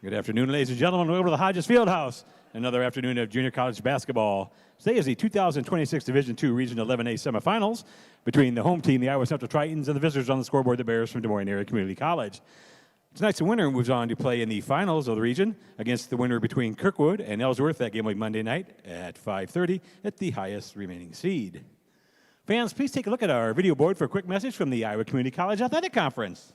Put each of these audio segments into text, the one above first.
Good afternoon, ladies and gentlemen. Welcome to the Hodges Fieldhouse. Another afternoon of junior college basketball. Today is the 2026 Division II Region 11A semifinals between the home team, the Iowa Central Tritons, and the visitors on the scoreboard, the Bears from Des Moines Area Community College. Tonight's winner moves on to play in the finals of the region against the winner between Kirkwood and Ellsworth. That game will be Monday night at 5:30 at the highest remaining seed. Fans, please take a look at our video board for a quick message from the Iowa Community College Athletic Conference.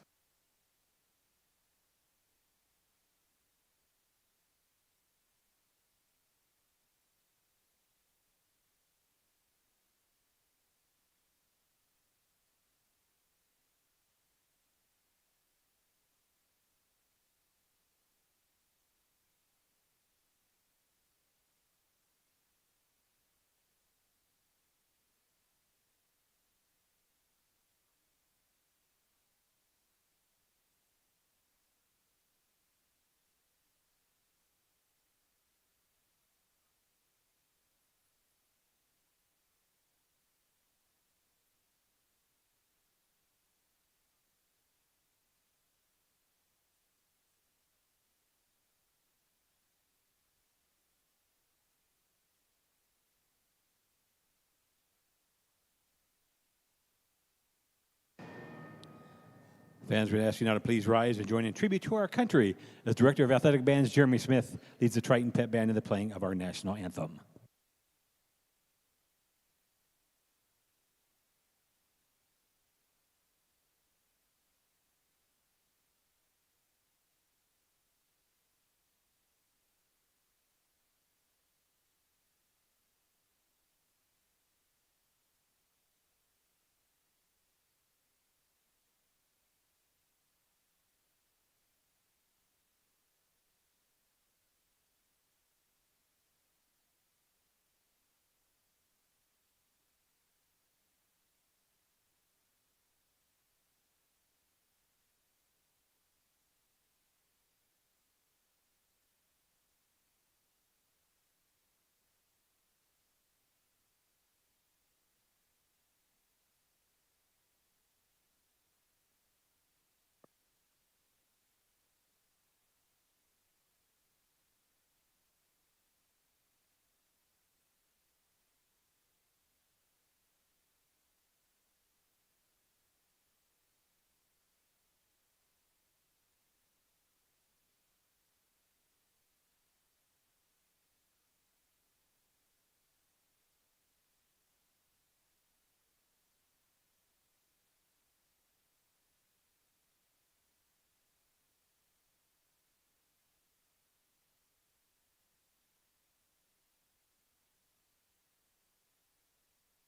Fans, we'd ask you now to please rise and join in tribute to our country as Director of Athletic Bands Jeremy Smith leads the Triton Pep Band in the playing of our national anthem.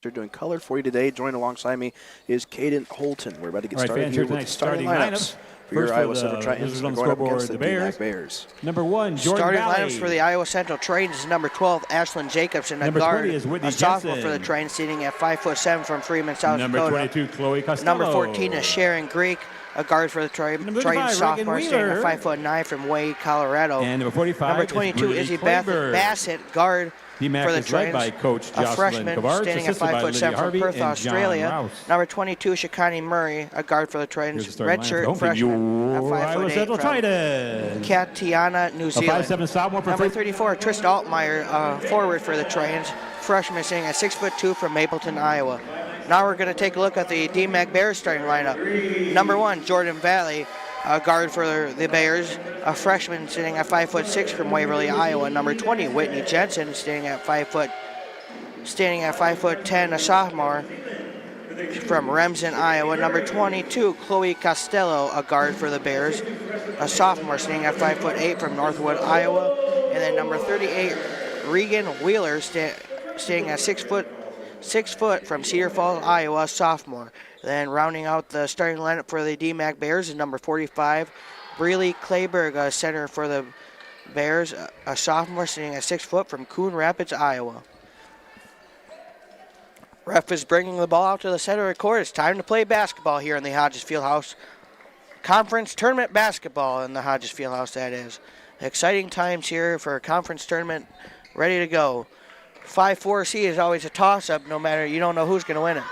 They're doing color for you today. Joined alongside me is Caden Holton. We're about to get started fans, here with the starting lineups for your Iowa Central Tritons. On the scoreboard, the Bears. Number 1, Jordan Starting Valley. lineups for the Iowa Central Tritons is number 12, Ashlyn Jacobson, Number a guard, 20 is Whitney a sophomore Jensen. for the Tritons, sitting at 5'7" from Freeman, South Number Dakota. 22, Chloe Costello. Number 14 is Sharon Greek, a guard for the Tritons, sophomore, sitting at 5'9" from Wade, Colorado. And number 45 Number 22 is Izzy Clayburgh. Bassett, guard DMACC for the is led by Tritons, Coach a Jocelyn freshman, Kavard, standing at assisted by 5'7" from Harvey Perth, and John Australia. Rouse. Number 22, Shikani Murray, a guard for the Tritons, redshirt freshman at Iowa 5'8" Central from Tritons. Katiana, New Zealand. 5'7" sophomore for Number 34, Trista Altmeyer, forward for the Tritons, freshman, sitting at 6'2" from Mapleton, Iowa. Now we're going to take a look at the DMACC Bears starting lineup. Number 1, Jordan Valley, a guard for the Bears, a freshman sitting at 5'6" from Waverly, Iowa. Number 20, Whitney Jensen, standing at 5'10", a sophomore from Remsen, Iowa. Number 22, Chloe Costello, a guard for the Bears, a sophomore standing at 5'8" from Northwood, Iowa. And then number 38, Regan Wheeler, standing at 6 foot from Cedar Falls, Iowa, sophomore. Then rounding out the starting lineup for the DMACC Bears is number 45, Breely Clayburgh, a center for the Bears, a sophomore sitting at 6 foot from Coon Rapids, Iowa. Ref is bringing the ball out to the center of the court. It's time to play basketball here in the Hodges Fieldhouse. Conference tournament basketball in the Hodges Fieldhouse, that is. Exciting times here for a conference tournament, ready to go. 5-4C is always a toss-up, no matter, you don't know who's going to win it.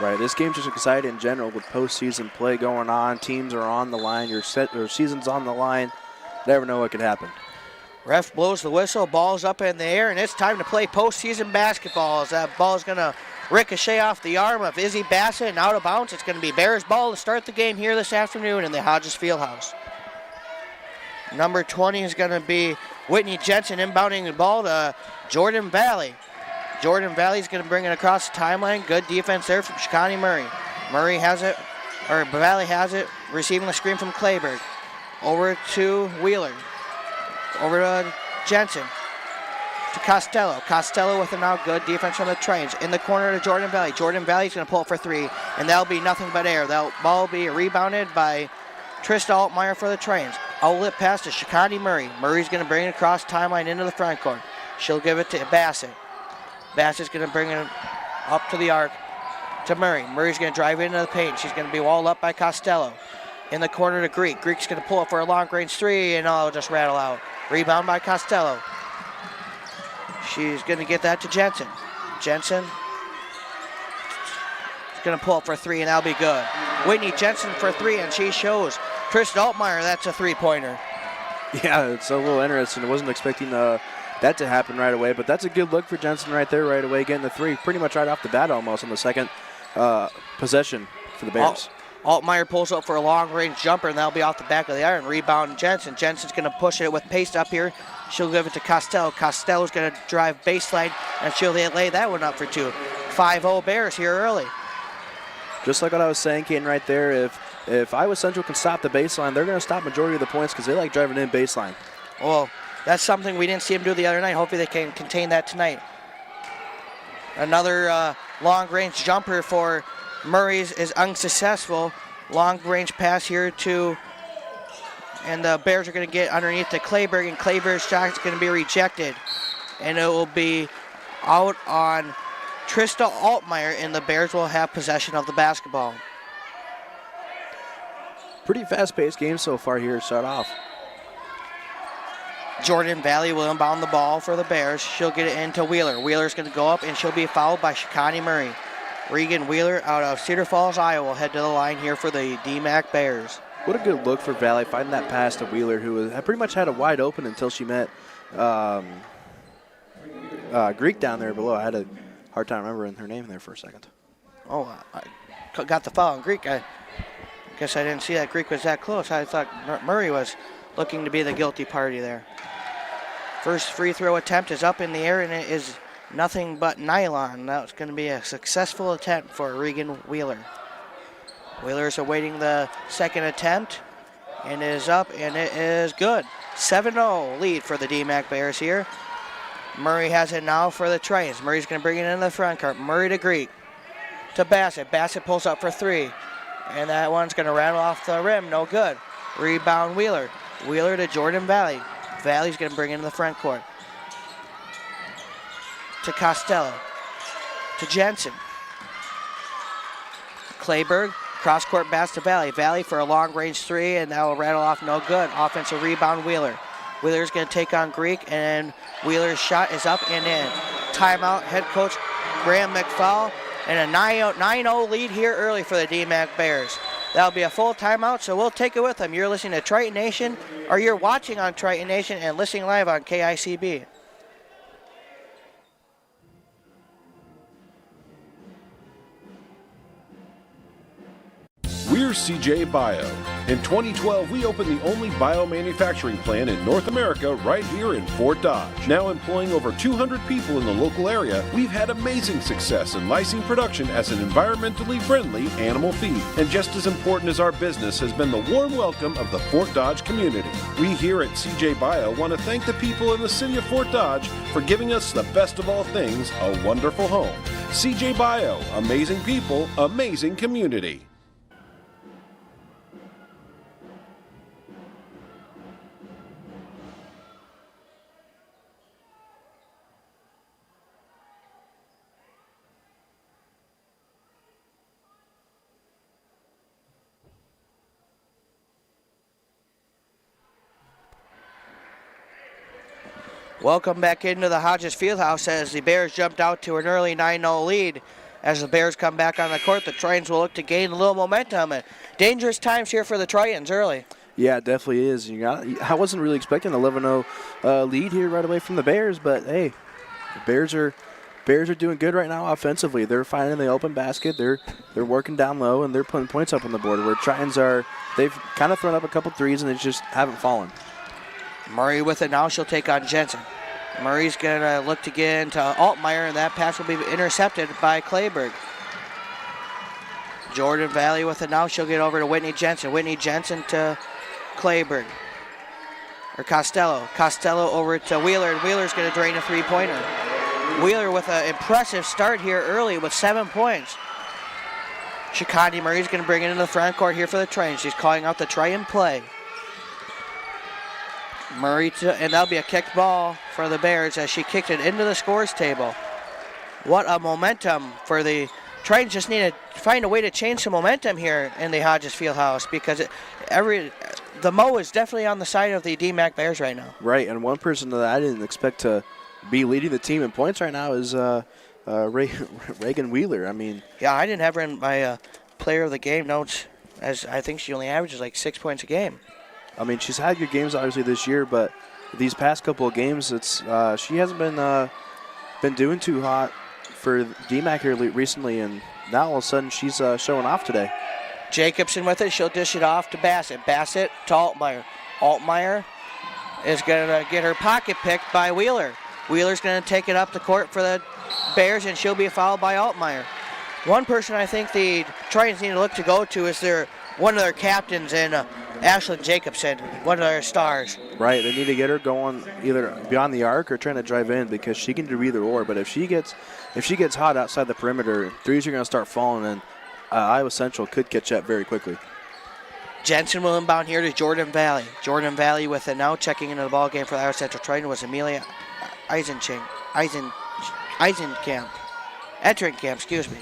Right, this game's just exciting in general with postseason play going on. Teams are on the line. Your season's on the line. Never know what could happen. Ref blows the whistle, ball's up in the air, and it's time to play postseason basketball. As that ball's going to ricochet off the arm of Izzy Bassett and out of bounds. It's going to be Bears ball to start the game here this afternoon in the Hodges Fieldhouse. Number 20 is going to be Whitney Jensen inbounding the ball to Jordan Valley. Jordan Valley's going to bring it across the timeline. Good defense there from Shikani Murray. Murray has it, or Valley has it, receiving the screen from Clayberg. Over to Wheeler. Over to Jensen. To Costello. Costello with a now good defense from the Tritons. In the corner to Jordan Valley. Jordan Valley's going to pull it for three, and that'll be nothing but air. That ball will be rebounded by Trista Altmeyer for the Tritons. Outlet pass to Shikani Murray. Murray's going to bring it across timeline into the front court. She'll give it to Bassett. Bassett's going to bring it up to the arc to Murray. Murray's going to drive into the paint. She's going to be walled up by Costello. In the corner to Greek. Greek's going to pull it for a long-range three, and it'll just rattle out. Rebound by Costello. She's going to get that to Jensen. Jensen is going to pull it for three, and that'll be good. Whitney Jensen for three, and she shows Trista Altmeyer that's a three-pointer. Yeah, it's a little interesting. I wasn't expecting that to happen right away, but that's a good look for Jensen right there right away, getting the three pretty much right off the bat almost on the second possession for the Bears. Altmeyer pulls up for a long-range jumper, and that'll be off the back of the iron. Rebound Jensen. Jensen's going to push it with pace up here. She'll give it to Costello. Costello's going to drive baseline, and she'll lay that one up for two. 5-0 Bears here early. Just like what I was saying, Caden, right there, if Iowa Central can stop the baseline, they're going to stop majority of the points because they like driving in baseline. Well, that's something we didn't see them do the other night. Hopefully they can contain that tonight. Another long-range jumper for Murray's is unsuccessful. Long-range pass here to, and the Bears are going to get underneath to Clayberg, and Clayberg's shot is going to be rejected. And it will be out on Trista Altmeyer, and the Bears will have possession of the basketball. Pretty fast-paced game so far here to start off. Jordan Valley will inbound the ball for the Bears. She'll get it into Wheeler. Wheeler's going to go up, and she'll be fouled by Shikani Murray. Regan Wheeler out of Cedar Falls, Iowa, will head to the line here for the DMACC Bears. What a good look for Valley, finding that pass to Wheeler, who had pretty much had it wide open until she met Greek down there below. I had a hard time remembering her name there for a second. Oh, I got the foul on Greek. I guess I didn't see that Greek was that close. I thought Murray was looking to be the guilty party there. First free throw attempt is up in the air, and it is nothing but nylon. That's going to be a successful attempt for Regan Wheeler. Wheeler's awaiting the second attempt, and it is up, and it is good. 7-0 lead for the DMACC Bears here. Murray has it now for the Tritons. Murray's going to bring it into the front court. Murray to Greek. To Bassett. Bassett pulls up for three, and that one's going to rattle off the rim. No good. Rebound Wheeler. Wheeler to Jordan Valley. Valley's going to bring it into the front court. To Costello. To Jensen. Clayberg. Cross-court pass to Valley. Valley for a long-range three, and that will rattle off no good. Offensive rebound, Wheeler. Wheeler's going to take on Greek, and Wheeler's shot is up and in. Timeout, head coach Graham McFall, and a 9-0 lead here early for the DMACC Bears. That'll be a full timeout, so we'll take it with them. You're listening to Triton Nation, or you're watching on Triton Nation and listening live on KICB. We're CJ Bio. In 2012, we opened the only biomanufacturing plant in North America right here in Fort Dodge. Now employing over 200 people in the local area, we've had amazing success in lysine production as an environmentally friendly animal feed. And just as important as our business has been the warm welcome of the Fort Dodge community. We here at CJ Bio want to thank the people in the city of Fort Dodge for giving us the best of all things, a wonderful home. CJ Bio, amazing people, amazing community. Welcome back into the Hodges Fieldhouse as the Bears jumped out to an early 9-0 lead. As the Bears come back on the court, the Tritons will look to gain a little momentum. And dangerous times here for the Tritons early. Yeah, it definitely is. I wasn't really expecting an 11-0 lead here right away from the Bears, but hey, the Bears are doing good right now offensively. They're finding the open basket. They're working down low, and they're putting points up on the board. Where Tritons they've kind of thrown up a couple threes, and they just haven't fallen. Murray with it now. She'll take on Jensen. Murray's going to look to get into Altmaier, and that pass will be intercepted by Clayburg. Jordan Valley with it now. She'll get over to Whitney Jensen. Whitney Jensen to Clayburg. Or Costello. Costello over to Wheeler, and Wheeler's going to drain a three-pointer. Wheeler with an impressive start here early with 7 points. Shikandi Murray's going to bring it into the front court here for the Tritons. She's calling out the try and play. Murray, and that'll be a kicked ball for the Bears as she kicked it into the scores table. What a momentum for the Tritons. Just need to find a way to change some momentum here in the Hodges Fieldhouse because the Mo is definitely on the side of the DMACC Bears right now. Right, and one person that I didn't expect to be leading the team in points right now is Reagan Wheeler. I mean, yeah, I didn't have her in my player of the game notes, as I think she only averages like 6 points a game. I mean, she's had good games obviously this year, but these past couple of games, she hasn't been doing too hot for DMACC here recently, and now all of a sudden she's showing off today. Jacobson with it. She'll dish it off to Bassett. Bassett to Altmaier. Altmaier is going to get her pocket picked by Wheeler. Wheeler's going to take it up the court for the Bears, and she'll be fouled by Altmaier. One person I think the Tritons need to look to go to is one of their captains in Ashlyn Jacobson, one of their stars. Right, they need to get her going either beyond the arc or trying to drive in because she can do either or. But if she gets hot outside the perimeter, threes are going to start falling, and Iowa Central could catch up very quickly. Jensen will inbound here to Jordan Valley. Jordan Valley with it now, checking into the ball game for the Iowa Central Triton was Amelia Eisenkamp, excuse me.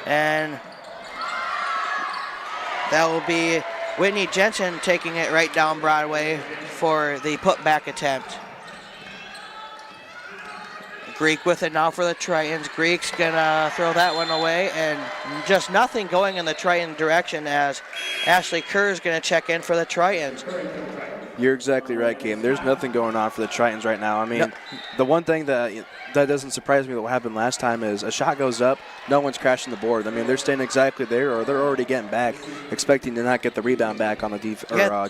And that will be Whitney Jensen taking it right down Broadway for the putback attempt. Greek with it now for the Tritons. Greek's gonna throw that one away, and just nothing going in the Triton direction as Ashley Kerr is gonna check in for the Tritons. You're exactly right, Cam. There's nothing going on for the Tritons right now. I mean, The one thing that doesn't surprise me that what happened last time is a shot goes up, no one's crashing the board. I mean, they're staying exactly there, or they're already getting back, expecting to not get the rebound back on the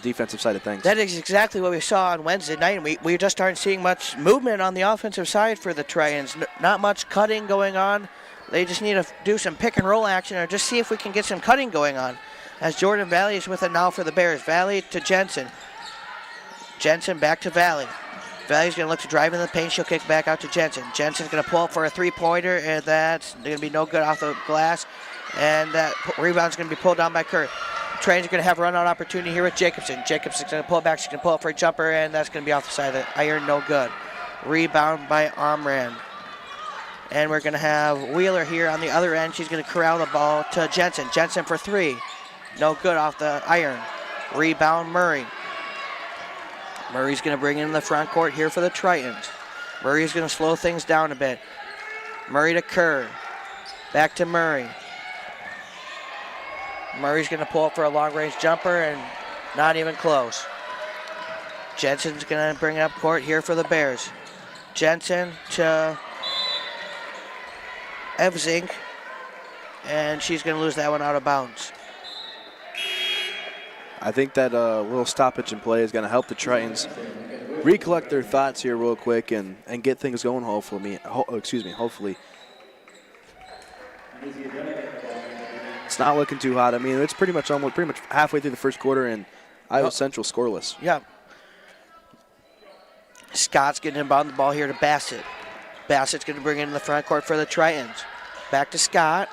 defensive side of things. That is exactly what we saw on Wednesday night, and we just aren't seeing much movement on the offensive side for the Tritons. Not much cutting going on. They just need to do some pick and roll action or just see if we can get some cutting going on. As Jordan Valley is with it now for the Bears. Valley to Jensen. Jensen back to Valley. Valley's going to look to drive in the paint. She'll kick back out to Jensen. Jensen's going to pull up for a three-pointer, and that's going to be no good off the glass. And that rebound's going to be pulled down by Kerr. Tritons are going to have a run-out opportunity here with Jacobson. Jacobson's going to pull back. She's going to pull up for a jumper, and that's going to be off the side of the iron. No good. Rebound by Omran. And we're going to have Wheeler here on the other end. She's going to corral the ball to Jensen. Jensen for three. No good off the iron. Rebound Murray. Murray's going to bring it in the front court here for the Tritons. Murray's going to slow things down a bit. Murray to Kerr. Back to Murray. Murray's going to pull up for a long-range jumper and not even close. Jensen's going to bring it up court here for the Bears. Jensen to Evzink, and she's going to lose that one out of bounds. I think that little stoppage in play is going to help the Tritons recollect their thoughts here real quick and get things going. Hopefully, it's not looking too hot. I mean, it's pretty much halfway through the first quarter, and Iowa Central scoreless. Yeah. Scott's getting inbound the ball here to Bassett. Bassett's going to bring it in the front court for the Tritons. Back to Scott.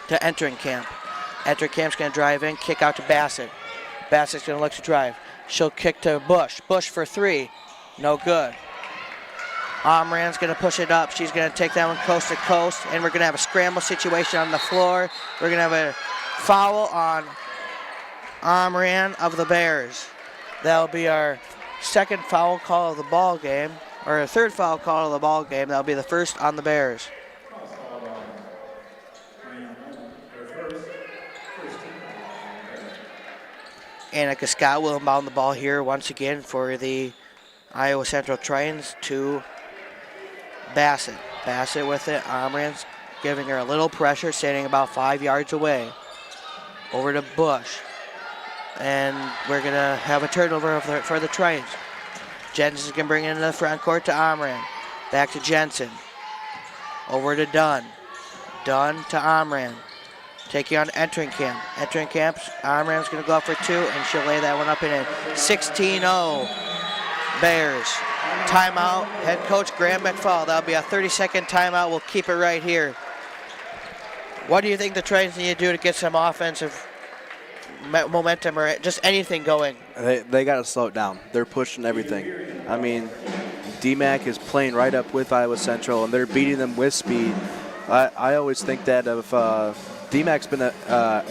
To Enterinkamp. Enterinkamp's going to drive in, kick out to Bassett. Bassett's going to look to drive. She'll kick to Bush. Bush for three. No good. Omran's going to push it up. She's going to take that one coast to coast, and we're going to have a scramble situation on the floor. We're going to have a foul on Omran of the Bears. That'll be our second foul call of the ball game, or a third foul call of the ball game. That'll be the first on the Bears. Annika Scott will inbound the ball here once again for the Iowa Central Tritons to Bassett. Bassett with it. Omran's giving her a little pressure, standing about 5 yards away. Over to Bush. And we're going to have a turnover for the Tritons. Jensen's going to bring it into the front court to Omran. Back to Jensen. Over to Dunn. Dunn to Omran. Taking on Entrinkamp. Entrinkamp's Omran's going to go up for 2, and she'll lay that one up and in. 16-0 Bears. Timeout. Head coach Graham McFall. That'll be a 30-second timeout. We'll keep it right here. What do you think the Tritons need to do to get some offensive momentum or just anything going? They got to slow it down. They're pushing everything. I mean, DMACC is playing right up with Iowa Central, and they're beating them with speed. I always think that if DMACC's been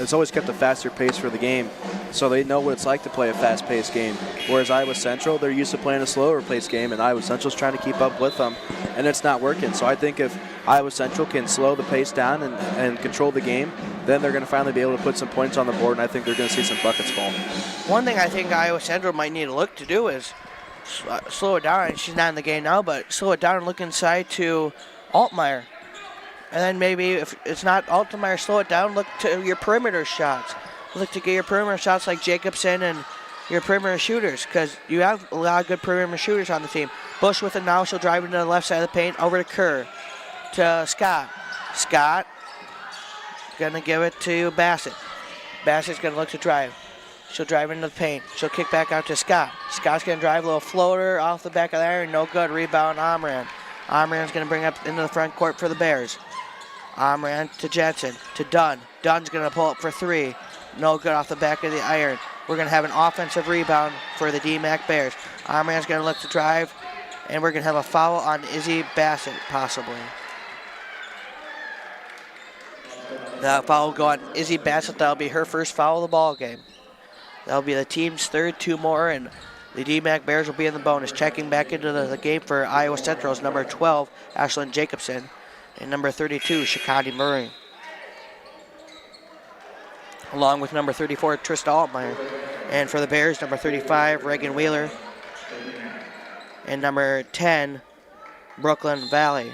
it's always kept a faster pace for the game, so they know what it's like to play a fast-paced game. Whereas Iowa Central, they're used to playing a slower-paced game, and Iowa Central's trying to keep up with them, and it's not working. So I think if Iowa Central can slow the pace down and control the game, then they're going to finally be able to put some points on the board, and I think they're going to see some buckets fall. One thing I think Iowa Central might need to look to do is slow it down. She's not in the game now, but slow it down and look inside to Altmaier. And then maybe if it's not Altmaier, slow it down, look to your perimeter shots. Look to get your perimeter shots like Jacobson and your perimeter shooters, because you have a lot of good perimeter shooters on the team. Bush with it now. She'll drive into the left side of the paint. Over to Kerr. To Scott. Scott going to give it to Bassett. Bassett's going to look to drive. She'll drive into the paint. She'll kick back out to Scott. Scott's going to drive a little floater off the back of the iron. No good. Rebound Omran. Omran's going to bring up into the front court for the Bears. Omran to Jensen. To Dunn. Dunn's going to pull up for 3. No good off the back of the iron. We're going to have an offensive rebound for the DMACC Bears. Omran's going to look to drive, and we're going to have a foul on Izzy Bassett, possibly. That foul will go on Izzy Bassett. That'll be her first foul of the ball game. That'll be the team's third, 2 more, and the DMACC Bears will be in the bonus. Checking back into the game for Iowa Central's number 12, Ashlyn Jacobson, and number 32, Shikandi Murray. Along with number 34, Trista Altmaier. And for the Bears, number 35, Reagan Wheeler. And number 10, Brooklyn Valley.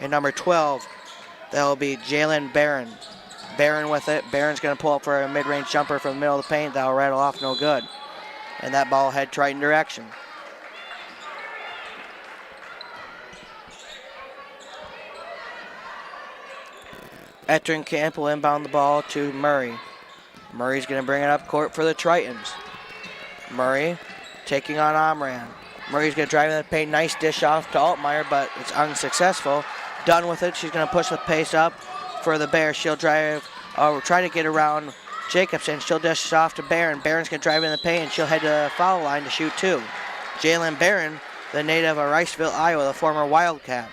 And number 12, that'll be Jalen Barron. Barron with it. Barron's going to pull up for a mid-range jumper from the middle of the paint. That'll rattle off, no good. And that ball head Triton direction. Entrinkamp will inbound the ball to Murray. Murray's going to bring it up court for the Tritons. Murray taking on Omran. Murray's going to drive in the paint. Nice dish off to Altmaier, but it's unsuccessful. Done with it. She's going to push the pace up for the Bears. She'll drive, try to get around Jacobson. She'll dish off to Barron. Barron's going to drive in the paint, and she'll head to the foul line to shoot 2. Jalen Barron, the native of Riceville, Iowa, the former Wildcat.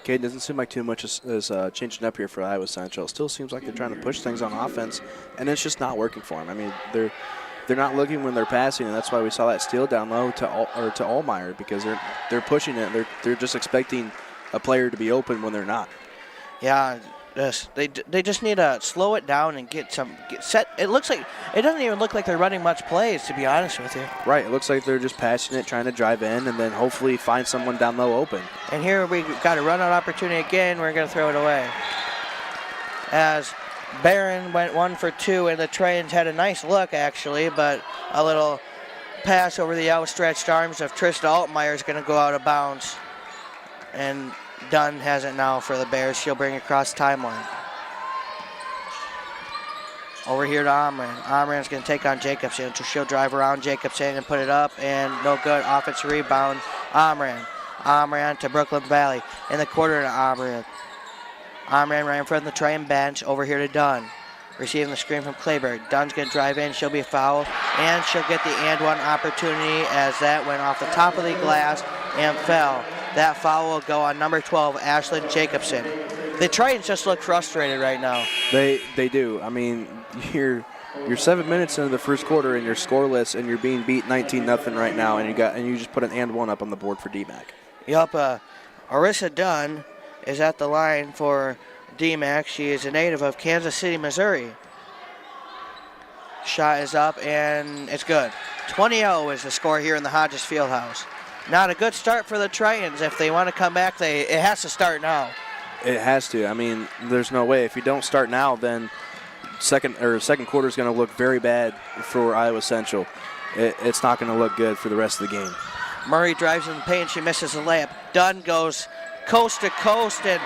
Okay, it doesn't seem like too much is changing up here for Iowa Central. It still seems like they're trying to push things on offense, and it's just not working for them. I mean, they're not looking when they're passing, and that's why we saw that steal down low to Altmaier, because they're pushing it. They're just expecting a player to be open when they're not. Yeah, they just need to slow it down and get set. It doesn't even look like they're running much plays, to be honest with you. Right, it looks like they're just passing it, trying to drive in, and then hopefully find someone down low open. And here we've got a run-out opportunity again. We're going to throw it away. As Barron went 1 for 2, and the Tritons had a nice look, actually, but a little pass over the outstretched arms of Trista Altmaier is going to go out of bounds. And Dunn has it now for the Bears. She'll bring it across timeline. Over here to Omran. Omran's going to take on Jacobson. So she'll drive around Jacobson and put it up, and no good. Offensive rebound, Omran. Omran to Brooklyn Valley. In the corner to Omran. Omran right in front of the Triton bench. Over here to Dunn. Receiving the screen from Clayberg. Dunn's going to drive in. She'll be fouled, and she'll get the and-one opportunity as that went off the top of the glass and fell. That foul will go on number 12, Ashlyn Jacobson. The Tritons just look frustrated right now. They do. I mean, you're 7 minutes into the first quarter and you're scoreless, and you're being beat 19-0 right now, and you just put an and-one up on the board for DMACC. Yup. Arissa Dunn is at the line for DMACC. She is a native of Kansas City, Missouri. Shot is up, and it's good. 20-0 is the score here in the Hodges Fieldhouse. Not a good start for the Tritons. If they want to come back, it has to start now. It has to. I mean, there's no way. If you don't start now, then second quarter is going to look very bad for Iowa Central. It's not going to look good for the rest of the game. Murray drives in the paint. She misses a layup. Dunn goes coast to coast, and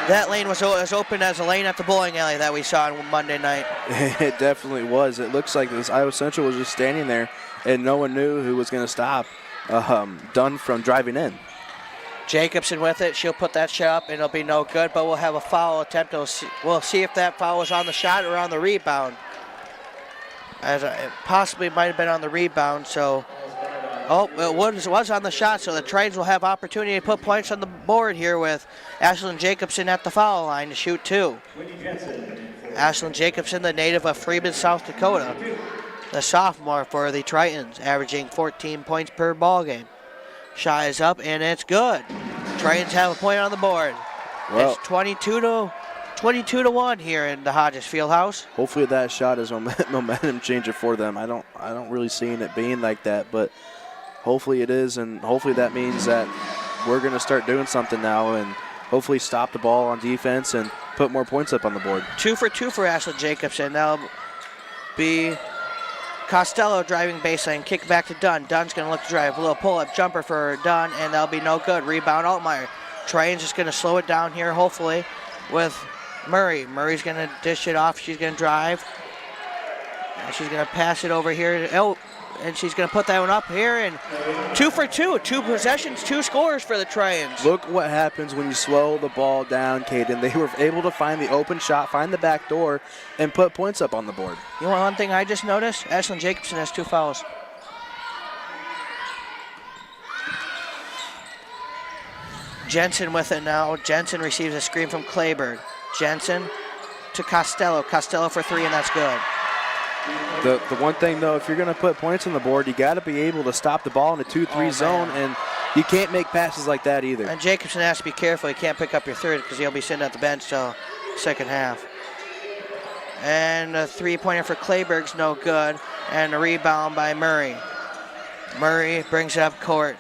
that lane was as open as a lane at the bowling alley that we saw on Monday night. It definitely was. It looks like this Iowa Central was just standing there, and no one knew who was going to stop Dunn from driving in. Jacobson with it. She'll put that shot up, and it'll be no good, but we'll have a foul attempt. We'll see if that foul was on the shot or on the rebound. It possibly might have been on the rebound, so... Oh, it was on the shot, so the Tritons will have opportunity to put points on the board here with Ashlyn Jacobson at the foul line to shoot 2. Ashlyn Jacobson, the native of Freeman, South Dakota, the sophomore for the Tritons, averaging 14 points per ball game. Shot is up, and it's good. Tritons have a point on the board. Well, it's 22 to 1 here in the Hodges Fieldhouse. Hopefully that shot is a momentum changer for them. I don't really see it being like that, but hopefully it is, and hopefully that means that we're going to start doing something now and hopefully stop the ball on defense and put more points up on the board. 2 for 2 for Ashlyn Jacobson. That'll be Costello driving baseline, kick back to Dunn. Dunn's going to look to drive. A little pull-up jumper for Dunn, and that'll be no good. Rebound, Altmaier. Tritons just going to slow it down here, hopefully, with Murray. Murray's going to dish it off. She's going to drive. And she's going to pass it over here. And she's going to put that one up here, and 2 for 2. 2 possessions, 2 scores for the Tritons. Look what happens when you slow the ball down, Caden. They were able to find the open shot, find the back door, and put points up on the board. You know one thing I just noticed? Ashlyn Jacobson has 2 fouls. Jensen with it now. Jensen receives a screen from Clayburg. Jensen to Costello. Costello for 3, and that's good. The one thing, though, if you're going to put points on the board, you got to be able to stop the ball in a 2-3 zone, and you can't make passes like that either. And Jacobson has to be careful. He can't pick up your third because he'll be sitting at the bench till second half. And a 3-pointer for Clayburg's no good, and a rebound by Murray. Murray brings it up court.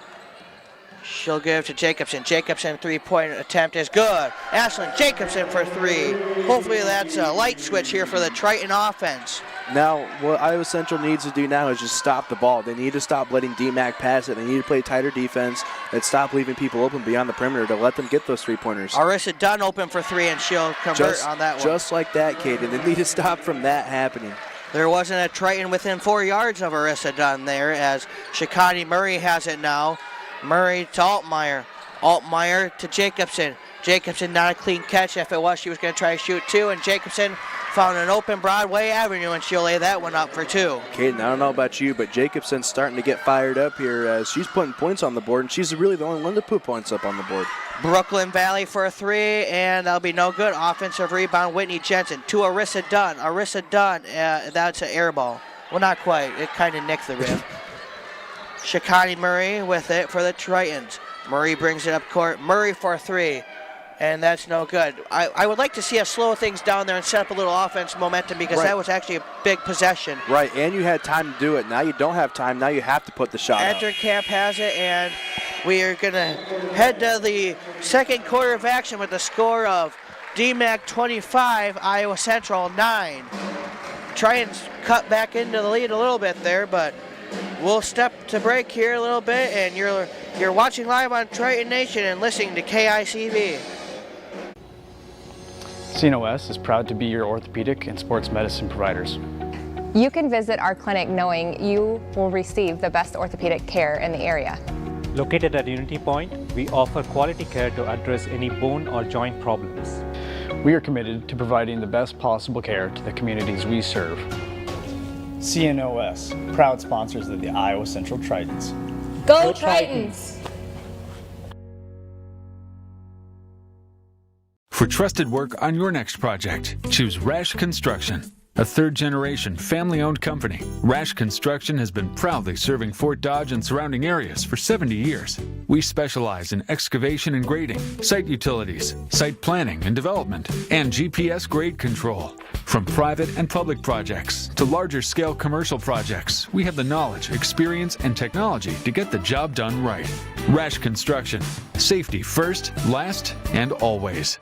She'll give to Jacobson. Jacobson 3-point attempt is good. Ashlyn Jacobson for 3. Hopefully that's a light switch here for the Triton offense. Now, what Iowa Central needs to do now is just stop the ball. They need to stop letting DMACC pass it. They need to play tighter defense and stop leaving people open beyond the perimeter to let them get those 3-pointers. Arissa Dunn open for 3, and she'll convert on that one. Just like that, Kaden. They need to stop from that happening. There wasn't a Triton within 4 yards of Arissa Dunn there, as Shikani Murray has it now. Murray to Altmaier. Altmaier to Jacobson. Jacobson not a clean catch. If it was, she was going to try to shoot 2, and Jacobson found an open Broadway Avenue, and she'll lay that one up for 2. Kaden, I don't know about you, but Jacobson's starting to get fired up here as she's putting points on the board, and she's really the only one to put points up on the board. Brooklyn Valley for a 3, and that'll be no good. Offensive rebound, Whitney Jensen to Arissa Dunn. Arissa Dunn, that's an air ball. Well, not quite. It kind of nicked the rim. Shikani Murray with it for the Tritons. Murray brings it up court. Murray for 3, and that's no good. I would like to see us slow things down there and set up a little offense momentum, because that was actually a big possession. Right, and you had time to do it. Now you don't have time. Now you have to put the shot up. Entercamp has it, and we are going to head to the second quarter of action with the score of DMACC 25, Iowa Central 9. Tritons cut back into the lead a little bit there, but we'll step to break here a little bit, and you're watching live on Triton Nation and listening to KICB. CNOS is proud to be your orthopedic and sports medicine providers. You can visit our clinic knowing you will receive the best orthopedic care in the area. Located at Unity Point, we offer quality care to address any bone or joint problems. We are committed to providing the best possible care to the communities we serve. CNOS, proud sponsors of the Iowa Central Tritons. Go Tritons! For trusted work on your next project, choose Resch Construction. A third-generation, family-owned company, Rash Construction has been proudly serving Fort Dodge and surrounding areas for 70 years. We specialize in excavation and grading, site utilities, site planning and development, and GPS grade control. From private and public projects to larger-scale commercial projects, we have the knowledge, experience, and technology to get the job done right. Rash Construction. Safety first, last, and always.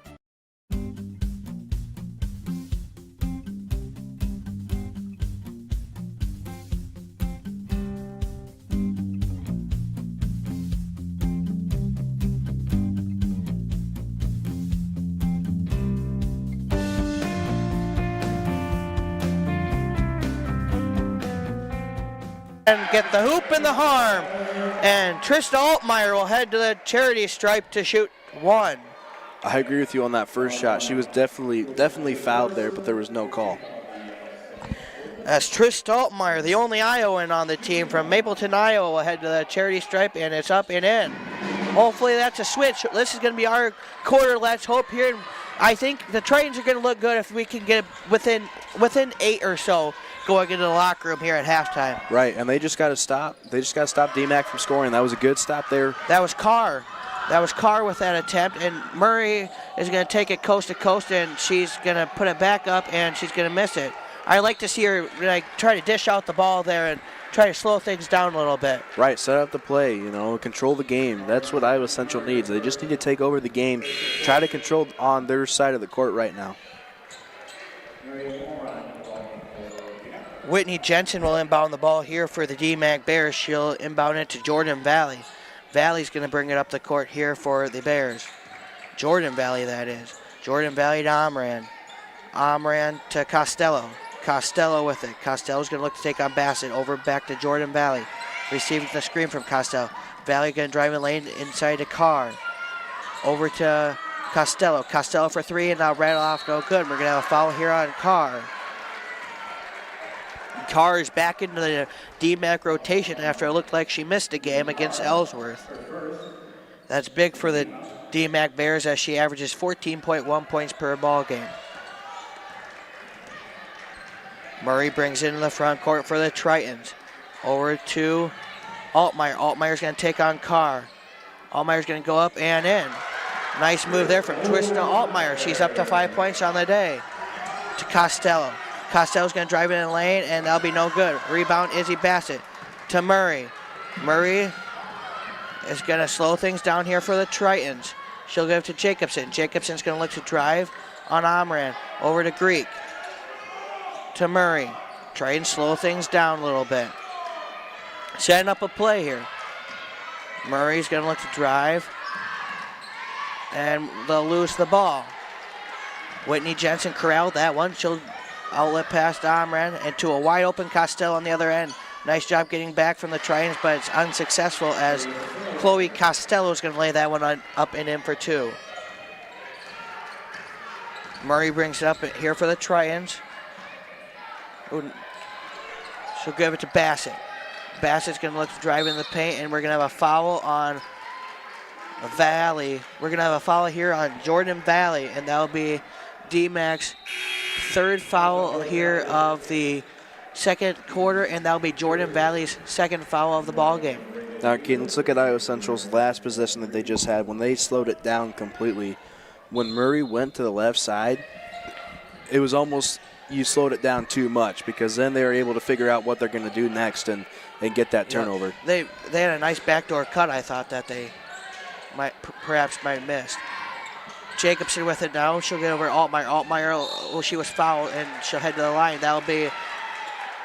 And get the hoop and the harm. And Trista Altmeyer will head to the charity stripe to shoot one. I agree with you on that first shot. She was definitely fouled there, but there was no call. As Trista Altmeyer, the only Iowan on the team from Mapleton, Iowa, will head to the charity stripe, and it's up and in. Hopefully that's a switch. This is going to be our quarter. Let's hope here. I think the Tritons are going to look good if we can get within 8 or so going into the locker room here at halftime. Right, and they just got to stop. They just got to stop DMACC from scoring. That was a good stop there. That was Carr. That was Carr with that attempt, and Murray is going to take it coast to coast, and she's going to put it back up, and she's going to miss it. I like to see her try to dish out the ball there and try to slow things down a little bit. Right, set up the play, control the game. That's what Iowa Central needs. They just need to take over the game, try to control on their side of the court right now. Whitney Jensen will inbound the ball here for the DMACC Bears. She'll inbound it to Jordan Valley. Valley's going to bring it up the court here for the Bears. Jordan Valley, that is. Jordan Valley to Omran. Omran to Costello. Costello with it. Costello's going to look to take on Bassett. Over back to Jordan Valley. Receiving the screen from Costello. Valley going to drive in lane inside to Carr. Over to Costello. Costello for three, and now rattle off, no good. We're going to have a foul here on Carr. Carr is back into the DMACC rotation after it looked like she missed a game against Ellsworth. That's big for the DMACC Bears as she averages 14.1 points per ball game. Murray brings it in the front court for the Tritons. Over to Altmeyer. Altmeyer's going to take on Carr. Altmeyer's going to go up and in. Nice move there from Trista Altmeyer. She's up to 5 points on the day. To Costello. Costello's going to drive it in the lane, and that'll be no good. Rebound, Izzy Bassett to Murray. Murray is going to slow things down here for the Tritons. She'll give it to Jacobson. Jacobson's going to look to drive on Omran. Over to Greek. To Murray. Try and slow things down a little bit. Setting up a play here. Murray's going to look to drive, and they'll lose the ball. Whitney Jensen corralled that one. She'll outlet pass to Omran and to a wide open Costello on the other end. Nice job getting back from the Tritons, but it's unsuccessful as Chloe Costello is going to lay that one up and in for two. Murray brings it up here for the Tritons. She'll give it to Bassett. Bassett's going to look to drive in the paint, and we're going to have a foul on Valley. We're going to have a foul here on Jordan Valley, and that'll be DMACC's third foul here of the second quarter, and that'll be Jordan Valley's second foul of the ball game. Now, Keaton, let's look at Iowa Central's last possession that they just had when they slowed it down completely. When Murray went to the left side, it was almost you slowed it down too much, because then they were able to figure out what they're going to do next and get that turnover. They had a nice backdoor cut, I thought, that they perhaps might have missed. Jacobson with it now. She'll get over Altmeyer. Altmeyer, she was fouled, and she'll head to the line. That'll be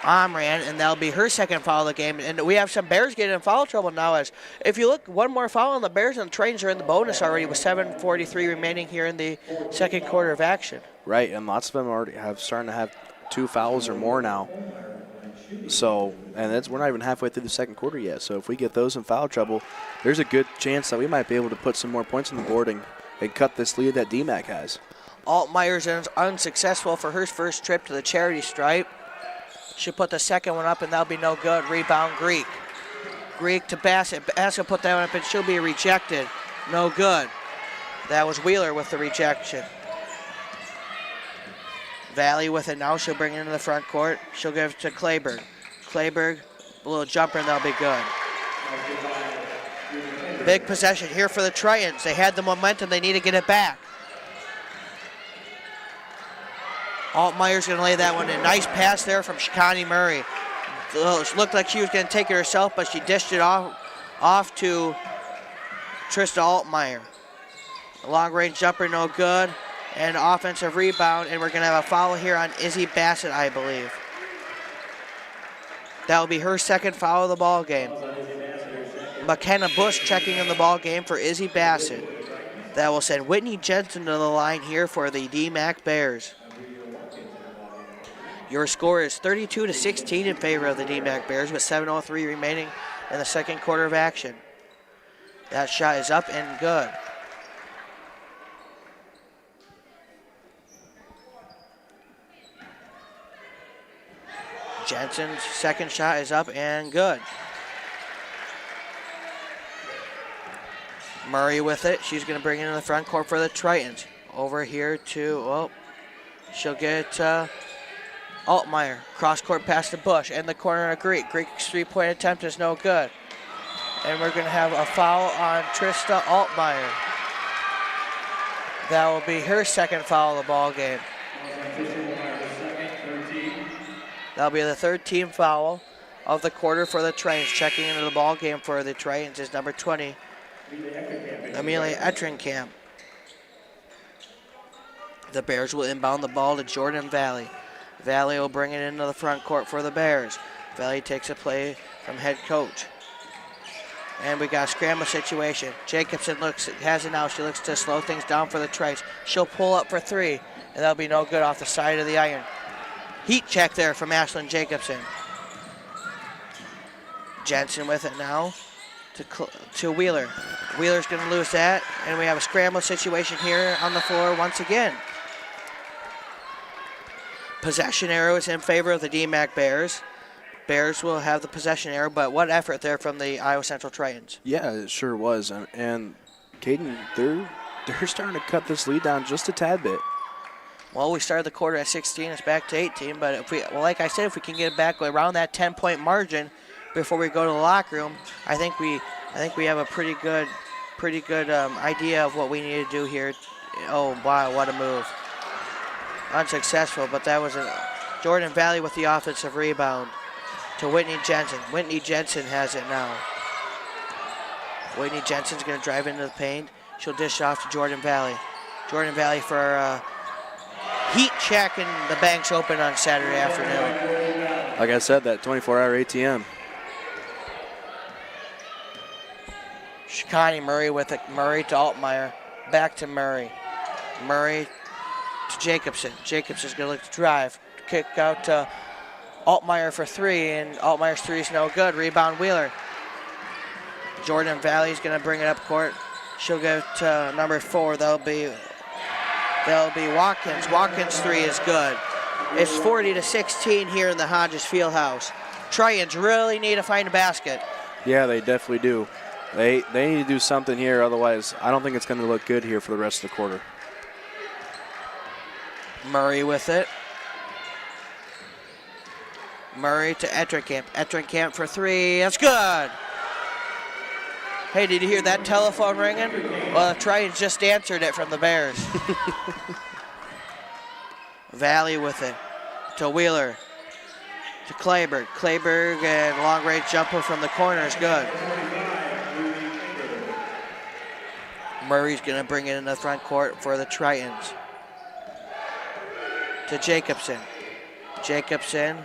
Omran, and that'll be her second foul of the game. And we have some Bears getting in foul trouble now. As if you look, one more foul on the Bears, and the Tritons are in the bonus already with 7:43 remaining here in the second quarter of action. Right, and lots of them already starting to have 2 fouls or more now. So, and we're not even halfway through the second quarter yet. So if we get those in foul trouble, there's a good chance that we might be able to put some more points on the board and cut this lead that DMACC has. Altmeyer's unsuccessful for her first trip to the charity stripe. She'll put the second one up, and that'll be no good. Rebound, Greek. Greek to Bassett. Bassett put that one up, and she'll be rejected. No good. That was Wheeler with the rejection. Valley with it now. She'll bring it into the front court. She'll give it to Clayberg. Clayberg, a little jumper, and that'll be good. Big possession here for the Tritons. They had the momentum. They need to get it back. Altmeier's going to lay that one in. Nice pass there from Shikani Murray. It looked like she was going to take it herself, but she dished it off to Trista Altmaier. A long-range jumper, no good. And offensive rebound, and we're going to have a foul here on Izzy Bassett, I believe. That will be her second foul of the ball game. McKenna Bush checking in the ball game for Izzy Bassett. That will send Whitney Jensen to the line here for the DMACC Bears. Your score is 32-16 in favor of the DMACC Bears with 7:03 remaining in the second quarter of action. That shot is up and good. Jensen's second shot is up and good. Murray with it. She's going to bring it in the front court for the Tritons. Over here to, well, she'll get Altmaier. Cross court pass to Bush. And the corner of Greek. Greek's three-point attempt is no good. And we're going to have a foul on Trista Altmaier. That will be her second foul of the ball game. That'll be the third team foul of the quarter for the Tritons. Checking into the ball game for the Tritons is number 20, Amelia Ettringkamp. The Bears will inbound the ball to Jordan Valley. Valley will bring it into the front court for the Bears. Valley takes a play from head coach. And we got a scramble situation. Jacobson has it now. She looks to slow things down for the Tritons. She'll pull up for three, and that'll be no good off the side of the iron. Heat check there from Ashlyn Jacobson. Jensen with it now to Wheeler. Wheeler's going to lose that, and we have a scramble situation here on the floor once again. Possession arrow is in favor of the DMACC Bears. Bears will have the possession arrow, but what effort there from the Iowa Central Tritons. Yeah, it sure was. And Caden, they're starting to cut this lead down just a tad bit. Well, we started the quarter at 16. It's back to 18. But if we, well, like I said, if we can get it back around that 10-point margin before we go to the locker room, I think we have a pretty good idea of what we need to do here. Oh wow, what a move! Unsuccessful, but that was Jordan Valley with the offensive rebound to Whitney Jensen. Whitney Jensen has it now. Whitney Jensen's going to drive into the paint. She'll dish off to Jordan Valley. Jordan Valley for heat check, and the bank's open on Saturday afternoon. Like I said, that 24-hour ATM. Shikani Murray with it. Murray to Altmaier. Back to Murray. Murray to Jacobson. Jacobson's going to look to drive. Kick out to Altmaier for three, and Altmaier's three is no good. Rebound Wheeler. Jordan Valley's going to bring it up court. She'll go to number 4. That'll be Watkins. Watkins' three is good. It's 40-16 here in the Hodges Fieldhouse. Tritons really need to find a basket. Yeah, they definitely do. They need to do something here, otherwise I don't think it's going to look good here for the rest of the quarter. Murray with it. Murray to Ettringkamp. Ettringkamp for three. That's good. Hey, did you hear that telephone ringing? Well, the Tritons just answered it from the Bears. Valley with it to Wheeler. To Clayberg. Clayberg and long-range jumper from the corner is good. Murray's going to bring it in the front court for the Tritons. To Jacobson. Jacobson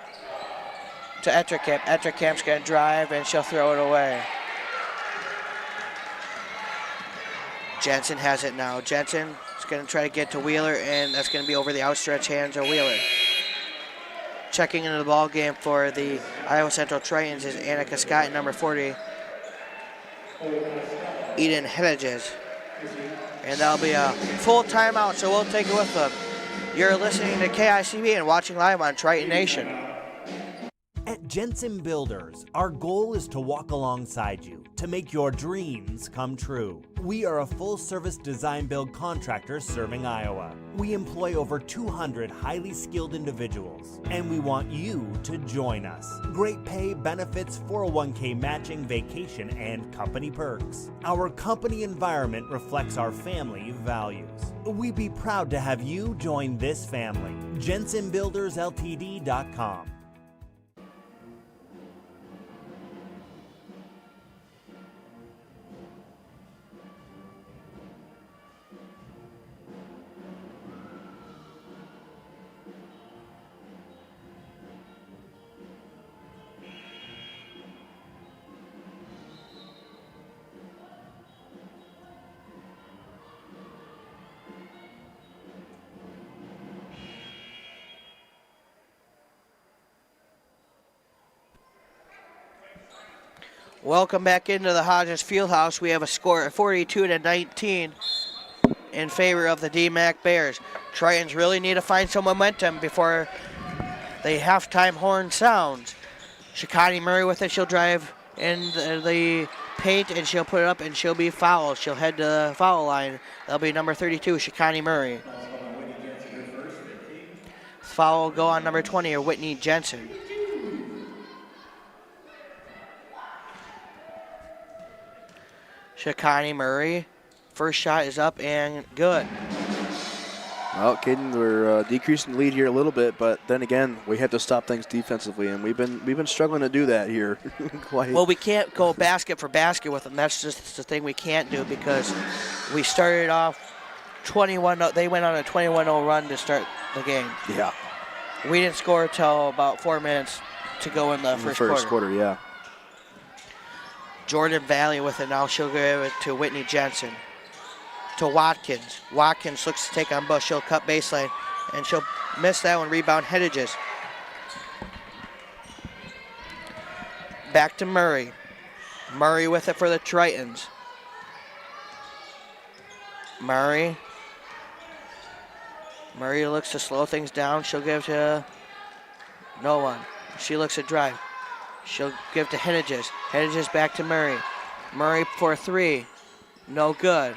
to Ettringkamp. Ettringkamp's going to drive, and she'll throw it away. Jensen has it now. Jensen is going to try to get to Wheeler, and that's going to be over the outstretched hands of Wheeler. Checking into the ball game for the Iowa Central Tritons is Annika Scott, number 40, Eden Hedges. And that'll be a full timeout, so we'll take it with them. You're listening to KICB and watching live on Triton Nation. At Jensen Builders, our goal is to walk alongside you, to to make your dreams come true. We are a full-service design-build contractor serving Iowa. We employ over 200 highly skilled individuals, and we want you to join us. Great pay, benefits, 401k matching, vacation, and company perks. Our company environment reflects our family values. We'd be proud to have you join this family. JensenBuildersLTD.com. Welcome back into the Hodges Fieldhouse. We have a score of 42-19 in favor of the DMACC Bears. Tritons really need to find some momentum before the halftime horn sounds. Shikani Murray with it. She'll drive in the paint and she'll put it up and she'll be fouled. She'll head to the foul line. That'll be number 32, Shikani Murray. Foul will go on number 20, or Whitney Jensen. Shikani Murray, first shot is up and good. Well, Caden, we're decreasing the lead here a little bit, but then again, we have to stop things defensively, and we've been struggling to do that here. Well, we can't go basket for basket with them. That's just the thing we can't do, because we started off 21. They went on a 21-0 run to start the game. Yeah. We didn't score until about 4 minutes to go in the first quarter. Yeah. Jordan Valley with it now. She'll give it to Whitney Jensen. To Watkins. Watkins looks to take on Bush. She'll cut baseline, and she'll miss that one. Rebound Hedges. Back to Murray. Murray with it for the Tritons. Murray looks to slow things down. She'll give to no one. She looks to drive. She'll give to Hedges. Hedges back to Murray. Murray for three. No good.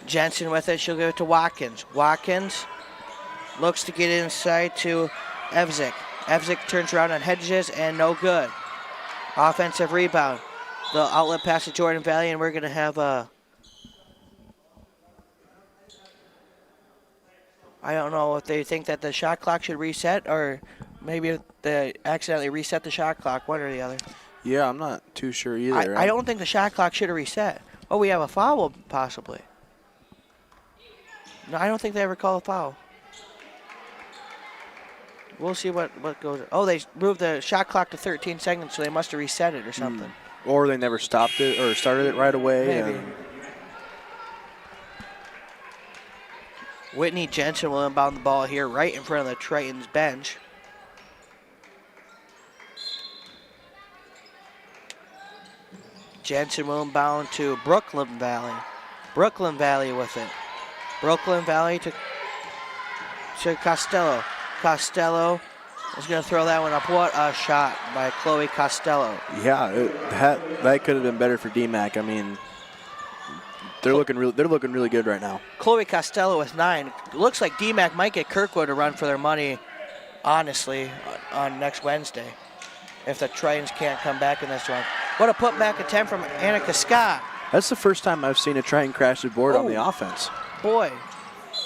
Jensen with it. She'll give it to Watkins. Watkins looks to get inside to Evzik. Evzik turns around on Hedges and no good. Offensive rebound. The outlet pass to Jordan Valley, and we're going to have a... I don't know if they think that the shot clock should reset, or maybe they accidentally reset the shot clock, one or the other. Yeah, I'm not too sure either. I don't think the shot clock should have reset. Oh, we have a foul, possibly. No, I don't think they ever call a foul. We'll see what goes. Oh, they moved the shot clock to 13 seconds, so they must have reset it or something. Or they never stopped it or started it right away. Maybe. Whitney Jensen will inbound the ball here right in front of the Tritons bench. Jensen will inbound to Brooklyn Valley. Brooklyn Valley with it. Brooklyn Valley to Costello. Costello is going to throw that one up. What a shot by Chloe Costello. Yeah, that could have been better for DMACC. I mean, they're looking really good right now. Chloe Costello with 9. Looks like DMACC might get Kirkwood to run for their money, honestly, on next Wednesday, if the Tritons can't come back in this one. What a putback attempt from Annika Scott. That's the first time I've seen a Triton crash the board on the offense. Boy,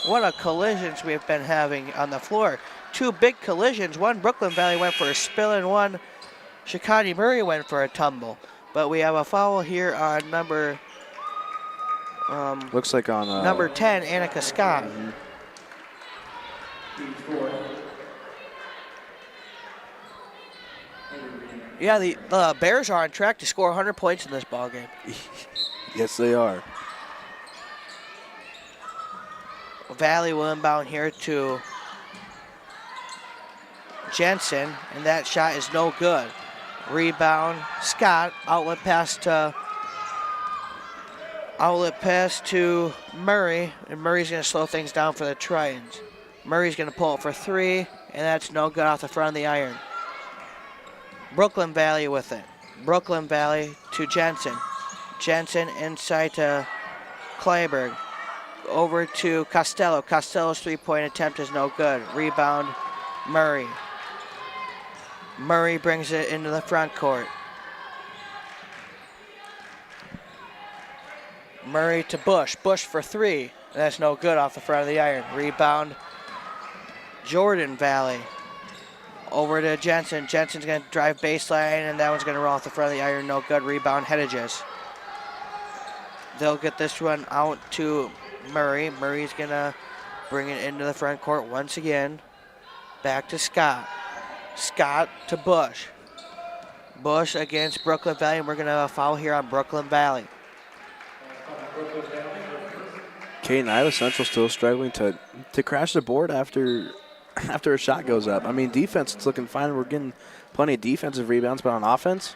what a collisions we've been having on the floor. 2 big collisions. One Brooklyn Valley went for a spill, and one Shikani Murray went for a tumble. But we have a foul here on number... looks like on... number 10, Annika Scott. Yeah, the Bears are on track to score 100 points in this ballgame. Yes, they are. Valley will inbound here to Jensen, and that shot is no good. Rebound, Scott, outlet pass to Murray, and Murray's going to slow things down for the Tritons. Murray's going to pull it for 3, and that's no good off the front of the iron. Brooklyn Valley with it. Brooklyn Valley to Jensen. Jensen inside to Clayburg. Over to Costello. Costello's three-point attempt is no good. Rebound, Murray. Murray brings it into the front court. Murray to Bush. Bush for 3. That's no good off the front of the iron. Rebound, Jordan Valley. Over to Jensen. Jensen's going to drive baseline, and that one's going to roll off the front of the iron. No good. Rebound, Hedges. They'll get this one out to Murray. Murray's going to bring it into the front court once again. Back to Scott. Scott to Bush. Bush against Brooklyn Valley, and we're going to have a foul here on Brooklyn Valley. Caden, Iowa Central still struggling to crash the board after a shot goes up. I mean, defense is looking fine. We're getting plenty of defensive rebounds, but on offense,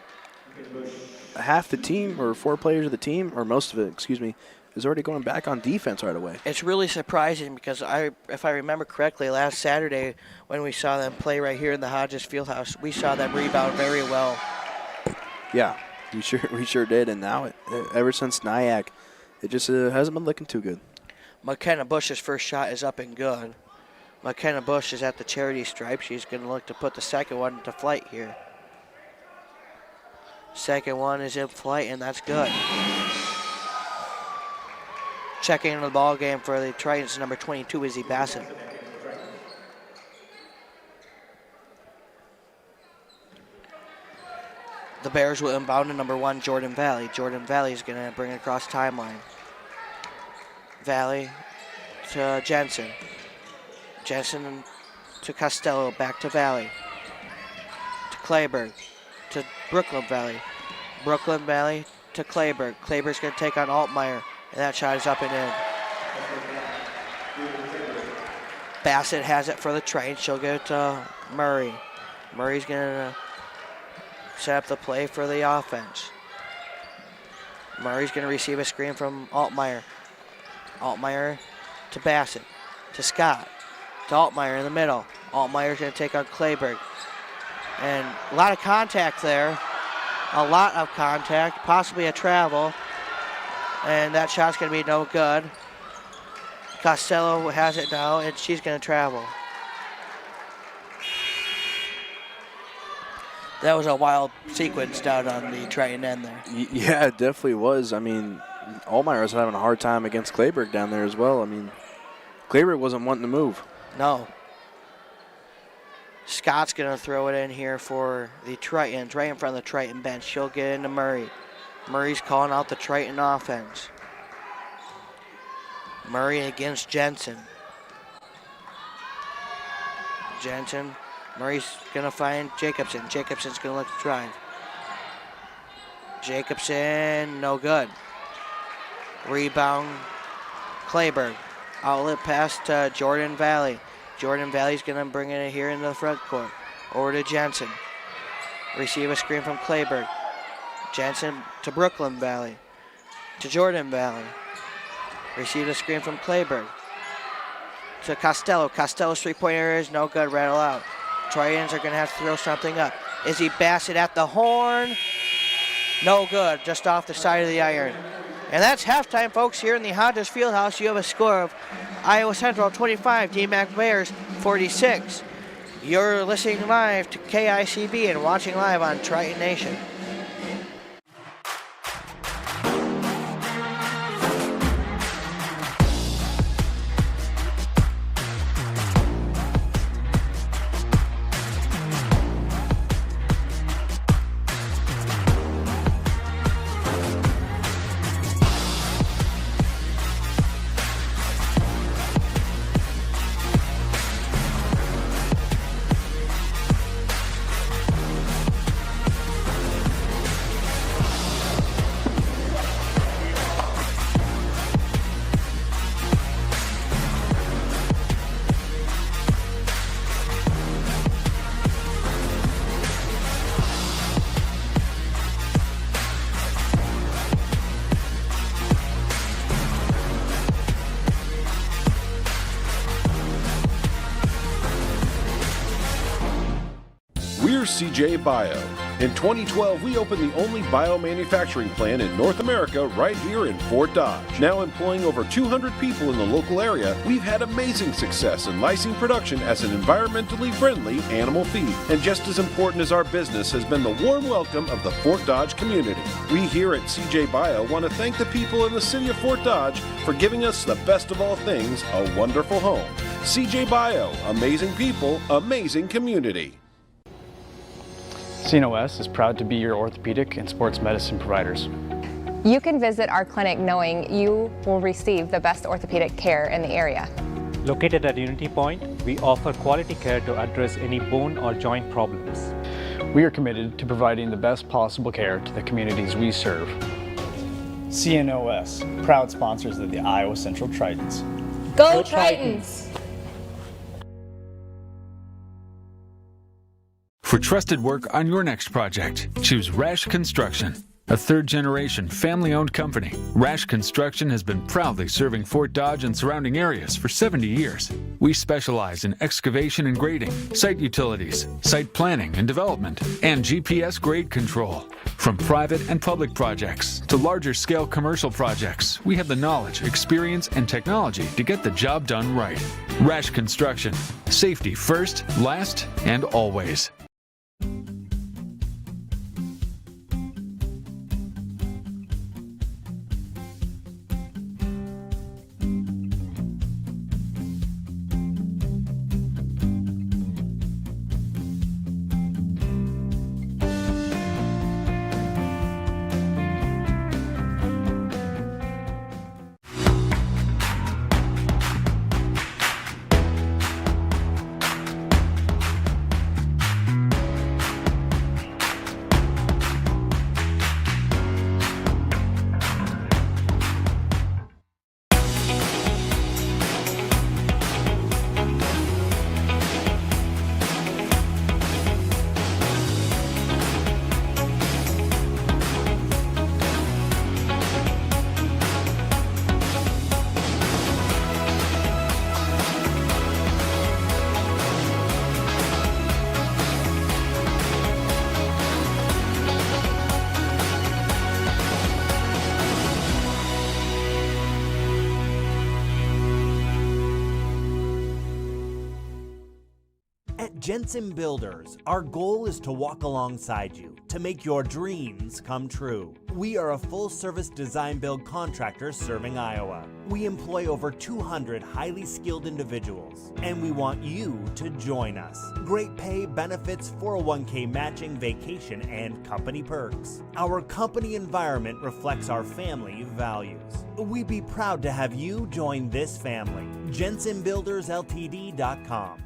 half the team or 4 players of the team, or most of it, excuse me, is already going back on defense right away. It's really surprising because if I remember correctly, last Saturday when we saw them play right here in the Hodges Fieldhouse, we saw them rebound very well. Yeah, we sure did. And now, ever since NIACC, it just hasn't been looking too good. McKenna Bush's first shot is up and good. McKenna Bush is at the charity stripe. She's going to look to put the second one into flight here. Second one is in flight, and that's good. Checking into the ball game for the Tritons, number 22, Izzy Bassett. The Bears will inbound to number 1, Jordan Valley. Jordan Valley is going to bring it across timeline. Valley to Jensen. Jensen to Costello, back to Valley. To Clayburg, to Brooklyn Valley. Brooklyn Valley to Clayburg. Clayburg's going to take on Altmeyer, and that shot is up and in. Bassett has it for the train. She'll give it to Murray. Murray's going to set up the play for the offense. Murray's going to receive a screen from Altmeyer. Altmeyer to Bassett, to Scott, to Altmeyer in the middle. Altmeyer's going to take on Clayburg. And a lot of contact there. A lot of contact, possibly a travel. And that shot's going to be no good. Costello has it now, and she's going to travel. That was a wild sequence down on the Triton end there. Yeah, it definitely was. I mean, Altmeyer was having a hard time against Clayburg down there as well. I mean, Clayburg wasn't wanting to move. No. Scott's going to throw it in here for the Tritons, right in front of the Triton bench. She'll get into Murray. Murray's calling out the Triton offense. Murray against Jensen. Jensen. Murray's going to find Jacobson. Jacobson's going to look to drive. Jacobson, no good. Rebound, Clayburg. Outlet pass to Jordan Valley. Jordan Valley's going to bring it here into the front court. Over to Jensen. Receive a screen from Clayburg. Jensen to Brooklyn Valley. To Jordan Valley. Receive a screen from Clayburg. To Costello. Costello's three-point area is no good. Rattle out. Tritons are going to have to throw something up. Izzy Bassett at the horn. No good. Just off the side of the iron. And that's halftime, folks, here in the Hodges Fieldhouse. You have a score of Iowa Central 25, DMACC Bears 46. You're listening live to KICB and watching live on Triton Nation. Here's CJ Bio. In 2012, we opened the only biomanufacturing plant in North America right here in Fort Dodge. Now employing over 200 people in the local area, we've had amazing success in lysine production as an environmentally friendly animal feed. And just as important as our business has been the warm welcome of the Fort Dodge community. We here at CJ Bio want to thank the people in the city of Fort Dodge for giving us the best of all things, a wonderful home. CJ Bio, amazing people, amazing community. CNOS is proud to be your orthopedic and sports medicine providers. You can visit our clinic knowing you will receive the best orthopedic care in the area. Located at Unity Point, we offer quality care to address any bone or joint problems. We are committed to providing the best possible care to the communities we serve. CNOS, proud sponsors of the Iowa Central Tritons. Go Tritons! For trusted work on your next project, choose Rash Construction. A third-generation, family-owned company, Rash Construction has been proudly serving Fort Dodge and surrounding areas for 70 years. We specialize in excavation and grading, site utilities, site planning and development, and GPS grade control. From private and public projects to larger-scale commercial projects, we have the knowledge, experience, and technology to get the job done right. Rash Construction. Safety first, last, and always. At Jensen Builders, our goal is to walk alongside you to make your dreams come true. We are a full-service design-build contractor serving Iowa. We employ over 200 highly skilled individuals, and we want you to join us. Great pay, benefits, 401k matching, vacation, and company perks. Our company environment reflects our family values. We'd be proud to have you join this family. JensenBuildersLTD.com.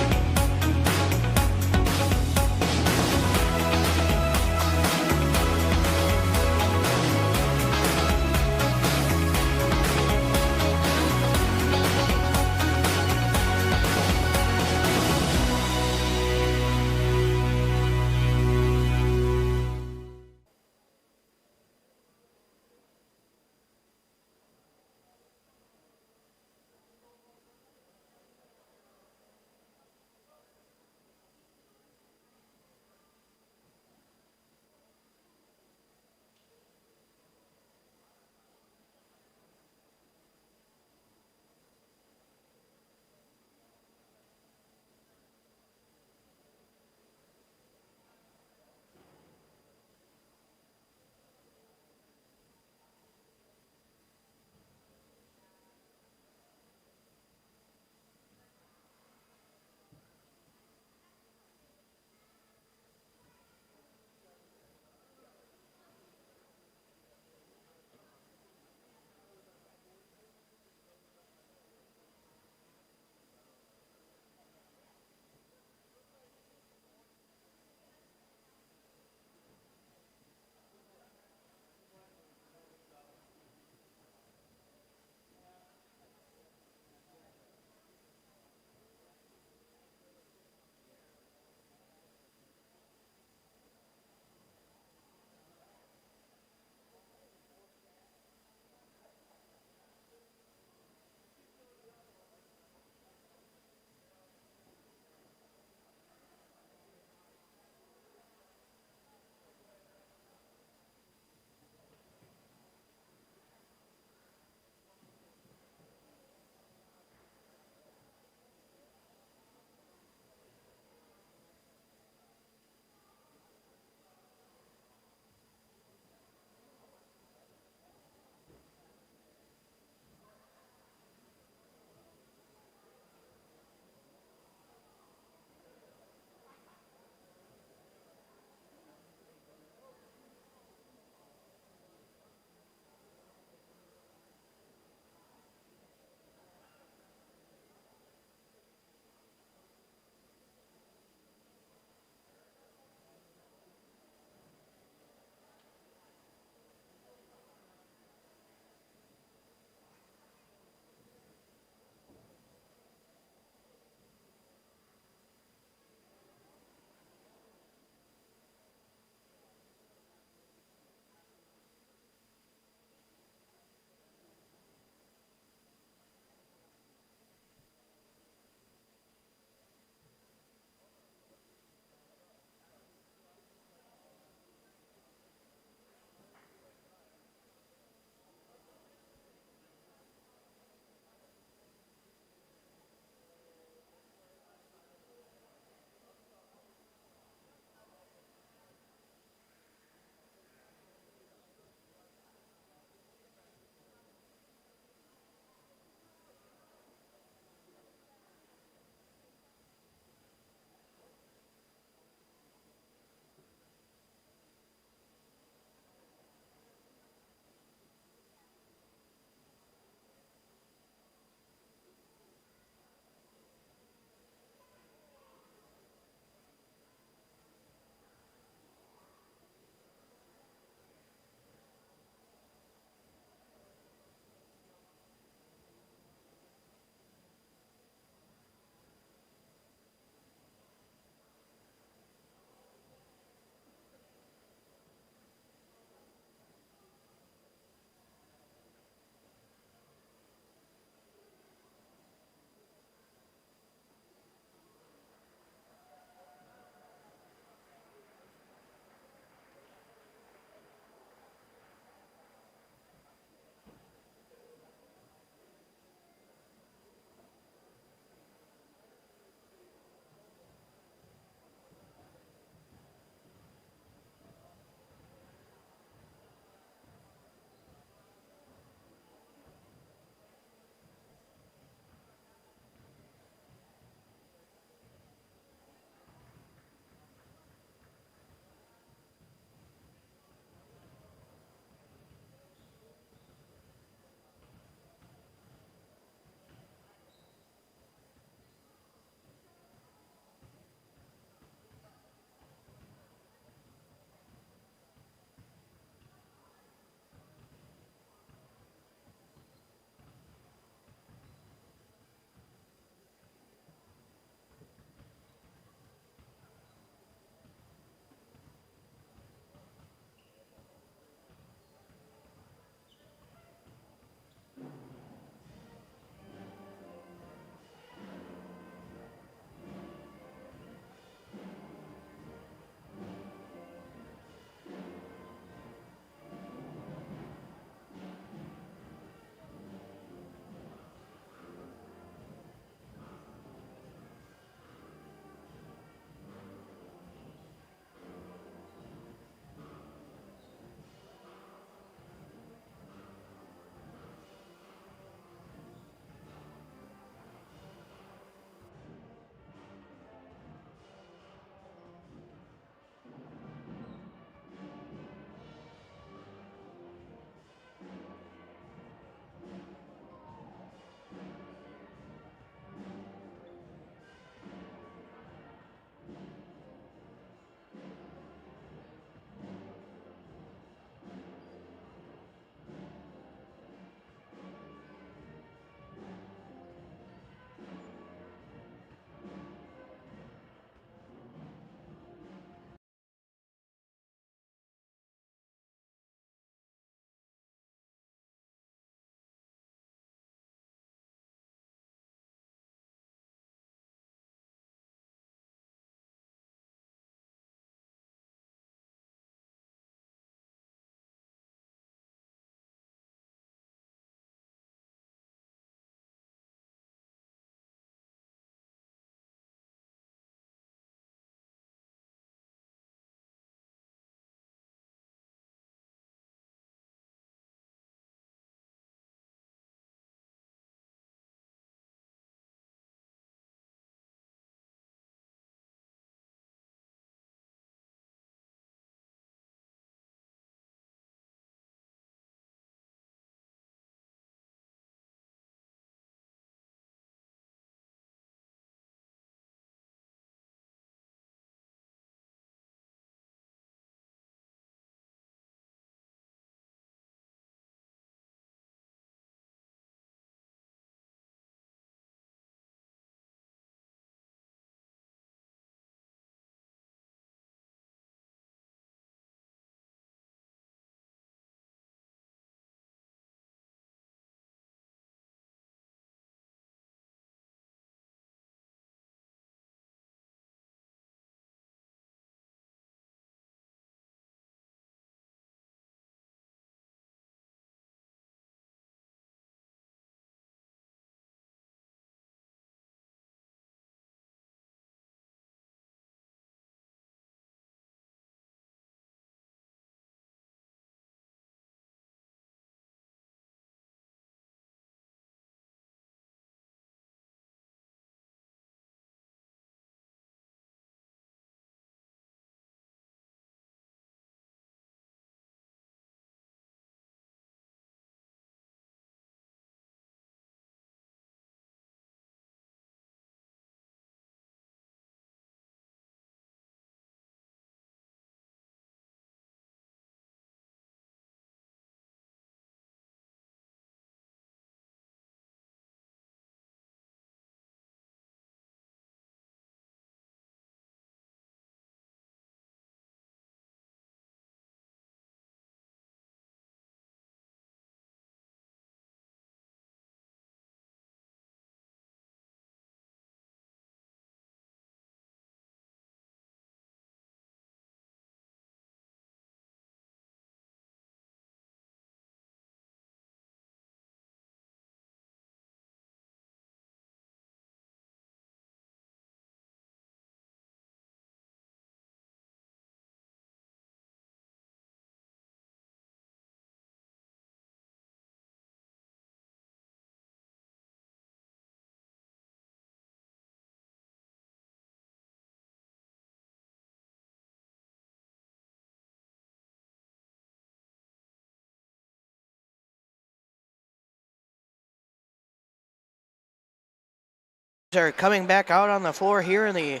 Are coming back out on the floor here in the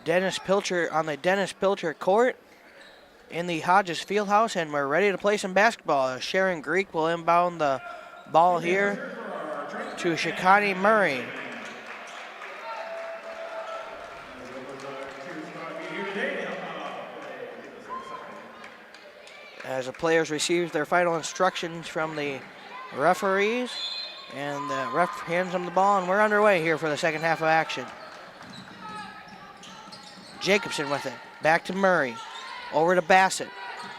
Dennis Pilcher court in the Hodges Fieldhouse, and we're ready to play some basketball. Sharon Greek will inbound the ball here to Shikani Murray. As the players receive their final instructions from the referees, and the ref hands them the ball, and we're underway here for the second half of action. Jacobson with it. Back to Murray. Over to Bassett.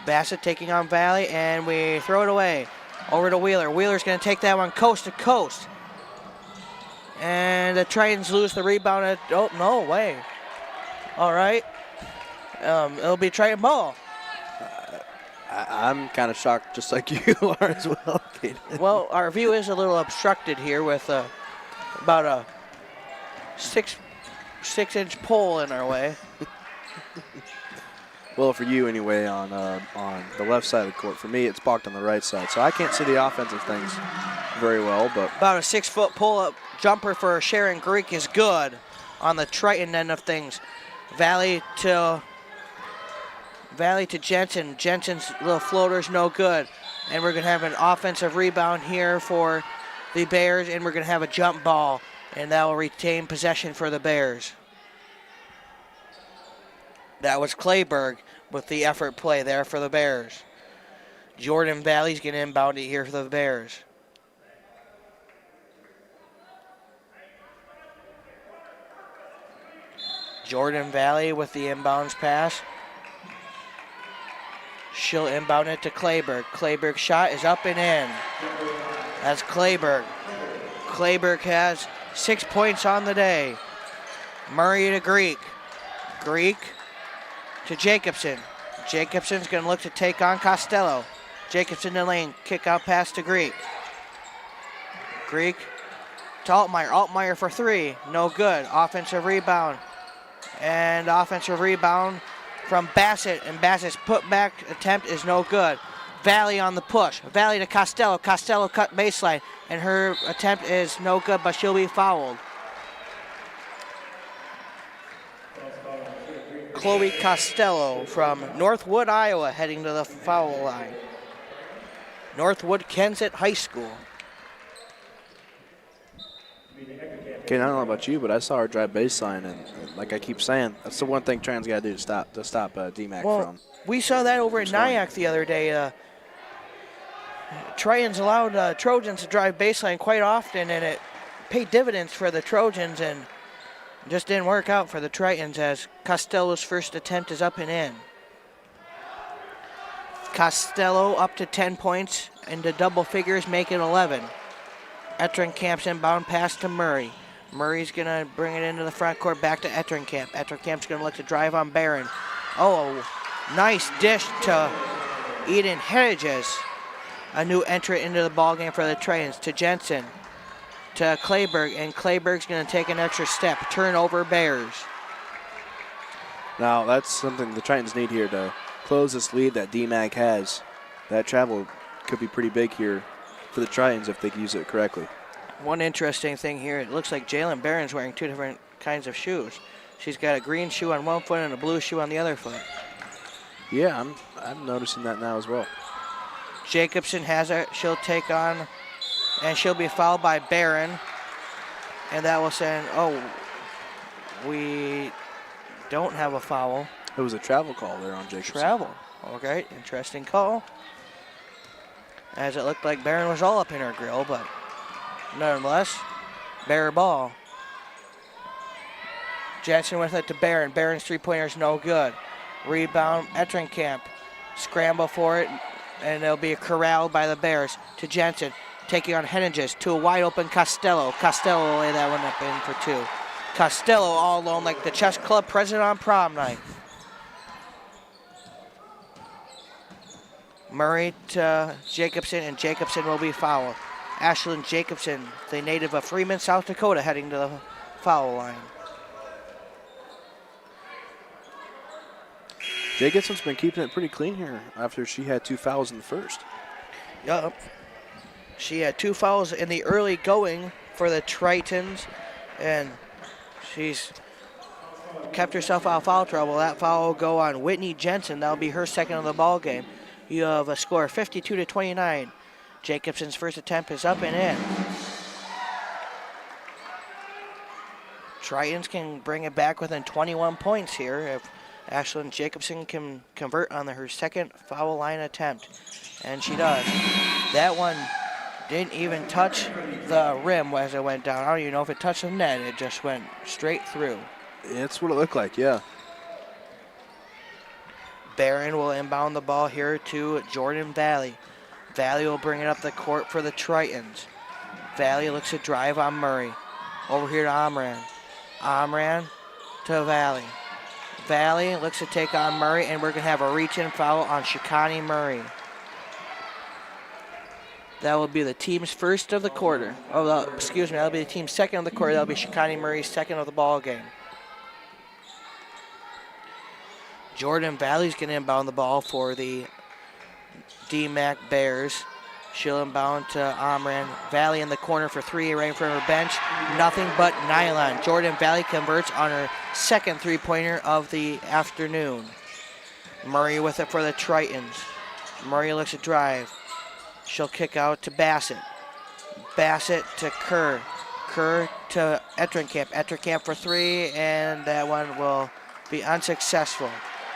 Bassett taking on Valley, and we throw it away. Over to Wheeler. Wheeler's going to take that one coast to coast. And the Tritons lose the rebound. Oh, no way. All right. It'll be Triton ball. I'm kind of shocked, just like you are as well. Well, our view is a little obstructed here with about a six-inch pole in our way. Well, for you anyway, on the left side of the court. For me, it's blocked on the right side, so I can't see the offensive things very well. But about a 6-foot pull-up jumper for Sharon Greek is good on the Triton end of things. Valley to Jensen. Jensen's little floater's no good. And we're going to have an offensive rebound here for the Bears, and we're going to have a jump ball, and that will retain possession for the Bears. That was Clayberg with the effort play there for the Bears. Jordan Valley's going to inbound it here for the Bears. Jordan Valley with the inbounds pass. She'll inbound it to Clayberg. Clayberg's shot is up and in. That's Clayberg. Clayberg has 6 points on the day. Murray to Greek. Greek to Jacobson. Jacobson's going to look to take on Costello. Jacobson to lane. Kick out pass to Greek. Greek to Altmaier. Altmaier for three. No good. Offensive rebound. And offensive rebound from Bassett, and Bassett's putback attempt is no good. Valley on the push. Valley to Costello. Costello cut baseline, and her attempt is no good, but she'll be fouled. Chloe Costello from Northwood, Iowa, heading to the foul line. Northwood Kensett High School. Okay, I don't know about you, but I saw her drive baseline, and like I keep saying, that's the one thing Trans got to do to stop DMACC from. We saw that over at NIAC the other day. Tritons allowed Trojans to drive baseline quite often, and it paid dividends for the Trojans, and just didn't work out for the Tritons as Costello's first attempt is up and in. Costello up to 10 points into double figures, make it 11. Etrincamp's inbound pass to Murray. Murray's going to bring it into the front court, back to Ettrincamp. Etrincamp's going to look to drive on Barron. Oh, nice dish to Eden Hedges. A new entrant into the ballgame for the Tritons. To Jensen, to Clayberg, and Clayberg's going to take an extra step. Turnover Bears. Now, that's something the Tritons need here to close this lead that DMACC has. That travel could be pretty big here for the Tritons if they can use it correctly. One interesting thing here, it looks like Jalen Barron's wearing two different kinds of shoes. She's got a green shoe on one foot and a blue shoe on the other foot. Yeah, I'm noticing that now as well. Jacobson has it. She'll take on, and she'll be fouled by Barron. And that will send, we don't have a foul. It was a travel call there on Jacobson. Travel. Okay, interesting call. As it looked like Barron was all up in her grill, but nonetheless, Bear ball. Jensen with it to Barron. Barron's three-pointer is no good. Rebound, Ettrincamp. Scramble for it, and it'll be corralled by the Bears. To Jensen, taking on Henninges, to a wide-open Costello. Costello will lay that one up in for two. Costello all alone like the chess club president on prom night. Murray to Jacobson, and Jacobson will be fouled. Ashlyn Jacobson, the native of Freeman, South Dakota, heading to the foul line. Jacobson's been keeping it pretty clean here after she had 2 fouls in the first. Yup. She had 2 fouls in the early going for the Tritons. and she's kept herself out of foul trouble. That foul will go on Whitney Jensen. That'll be her second of the ball game. You have a score 52-29. Jacobson's first attempt is up and in. Tritons can bring it back within 21 points here if Ashlyn Jacobson can convert on her second foul line attempt. And she does. That one didn't even touch the rim as it went down. I don't even know if it touched the net. It just went straight through. That's what it looked like, yeah. Barron will inbound the ball here to Jordan Valley. Valley will bring it up the court for the Tritons. Valley looks to drive on Murray. Over here to Omran. Omran to Valley. Valley looks to take on Murray, and we're going to have a reach-in foul on Shikani Murray. That will be the team's first of the quarter. Oh, excuse me, that'll be the team's second of the quarter. That'll be Shikani Murray's second of the ball game. Jordan Valley's going to inbound the ball for the DMACC Bears. She'll inbound to Omran. Valley in the corner for three right in front of her bench. Nothing but nylon. Jordan Valley converts on her second three-pointer of the afternoon. Murray with it for the Tritons. Murray looks to drive. She'll kick out to Bassett. Bassett to Kerr. Kerr to Ettrinkamp. Ettrinkamp for three, and that one will be unsuccessful.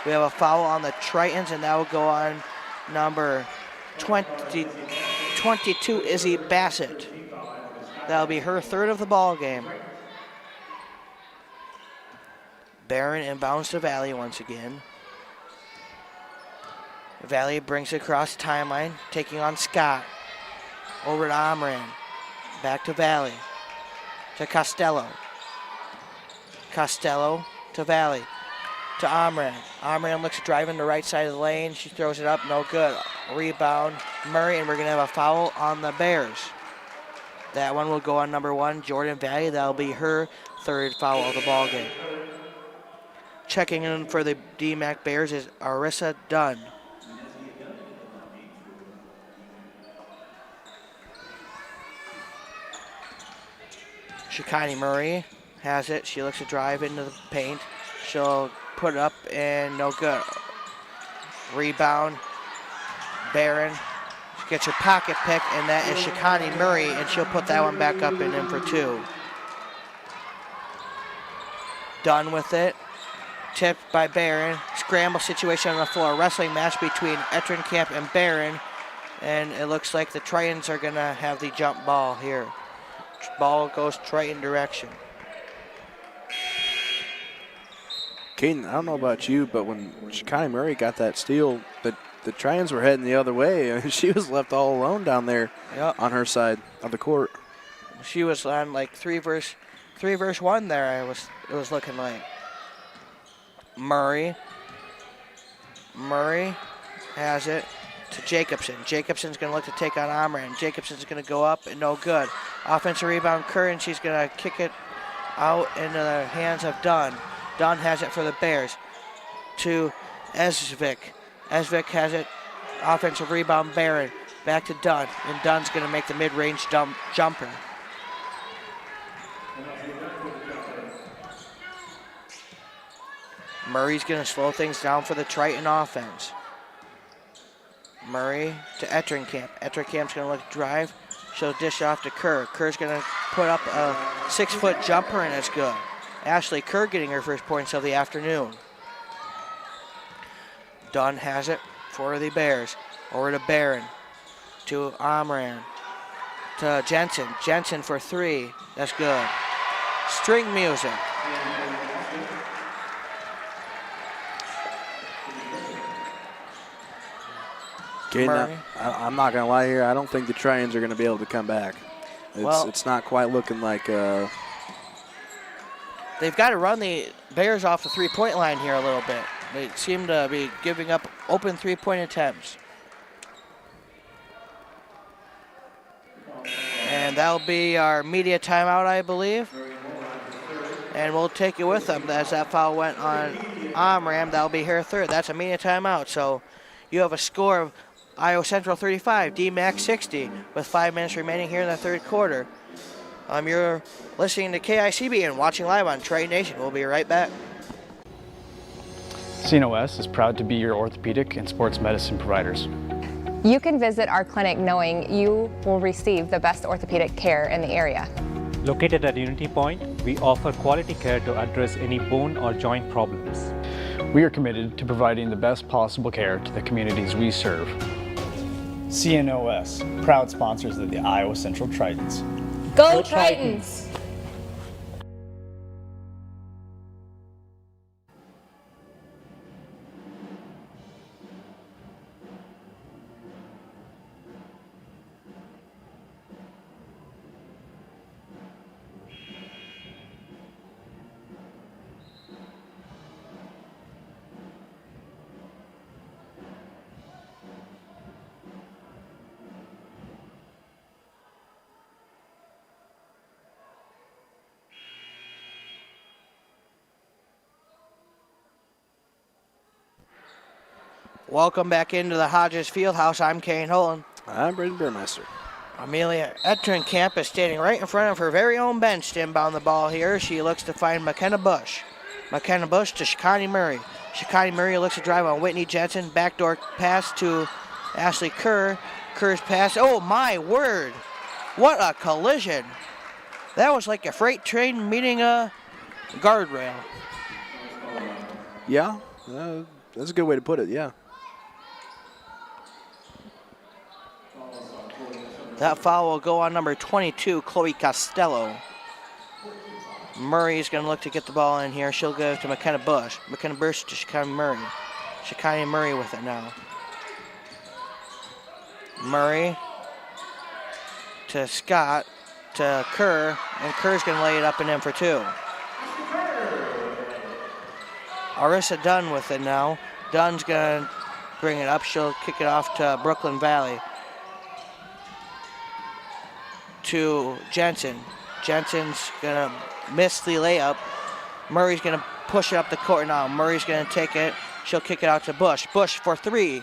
We have a foul on the Tritons, and that will go on number 22, Izzy Bassett. That'll be her third of the ball game. Barron inbounds to Valley once again. Valley brings it across timeline, taking on Scott. Over to Omran. Back to Valley. To Costello. Costello to Valley. To Omran. Omran looks to drive in the right side of the lane. She throws it up, no good. Rebound, Murray, and we're going to have a foul on the Bears. That one will go on number one, Jordan Valley. That'll be her third foul of the ball game. Checking in for the DMACC Bears is Arissa Dunn. Shikani Murray has it. She looks to drive into the paint. She'll put it up and no good. Rebound. Barron. She gets her pocket pick, and that is Shikani Murray, and she'll put that one back up and in for two. Done with it. Tipped by Barron. Scramble situation on the floor. Wrestling match between Ettrinkamp and Barron. And it looks like the Tritons are going to have the jump ball here. Ball goes Triton direction. Caden, I don't know about you, but when Shikani Murray got that steal, the Tritons were heading the other way. She was left all alone down there on her side of the court. She was on like 3 verse 1 there. It was looking like. Murray has it to Jacobson. Jacobson's going to look to take on Omran. Jacobson's going to go up and no good. Offensive rebound, Kerr, and she's going to kick it out into the hands of Dunn. Dunn has it for the Bears to Esvik. Esvik has it. Offensive rebound, Barron. Back to Dunn, and Dunn's going to make the mid-range jumper. Murray's going to slow things down for the Triton offense. Murray to Ettrinkamp. Ettrinkamp's going to look to drive. She'll dish off to Kerr. Kerr's going to put up a 6-foot jumper, and it's good. Ashley Kerr getting her first points of the afternoon. Dunn has it for the Bears. Over to Barron. To Omran. To Jensen. Jensen for three. That's good. String music. Caden, I'm not going to lie here. I don't think the Tritons are going to be able to come back. It's not quite looking like... They've got to run the Bears off the three-point line here a little bit. They seem to be giving up open three-point attempts. And that'll be our media timeout, I believe. And we'll take it with them as that foul went on Omram. That'll be her third. That's a media timeout. So you have a score of Iowa Central 35, DMACC 60, with 5 minutes remaining here in the third quarter. You're listening to KICB and watching live on Triton Nation. We'll be right back. CNOS is proud to be your orthopedic and sports medicine providers. You can visit our clinic knowing you will receive the best orthopedic care in the area. Located at Unity Point, we offer quality care to address any bone or joint problems. We are committed to providing the best possible care to the communities we serve. CNOS, proud sponsors of the Iowa Central Tritons. Go Tritons! Welcome back into the Hodges Fieldhouse. I'm Kane Holland. I'm Braden Burmeister. Amelia Etrenkamp is standing right in front of her very own bench to inbound the ball here. She looks to find McKenna Bush. McKenna Bush to Shikani Murray. Shikani Murray looks to drive on Whitney Jensen. Backdoor pass to Ashley Kerr. Kerr's pass. Oh my word. What a collision. That was like a freight train meeting a guardrail. Yeah, that's a good way to put it, yeah. That foul will go on number 22, Chloe Costello. Murray's going to look to get the ball in here. She'll go to McKenna Bush. McKenna Bush to Shikani Murray. Shikani Murray with it now. Murray to Scott to Kerr, and Kerr's going to lay it up and in for two. Arissa Dunn with it now. Dunn's going to bring it up. She'll kick it off to Brooklyn Valley. To Jensen. Jensen's gonna miss the layup. Murray's gonna push it up the court now. Murray's gonna take it. She'll kick it out to Bush. Bush for three.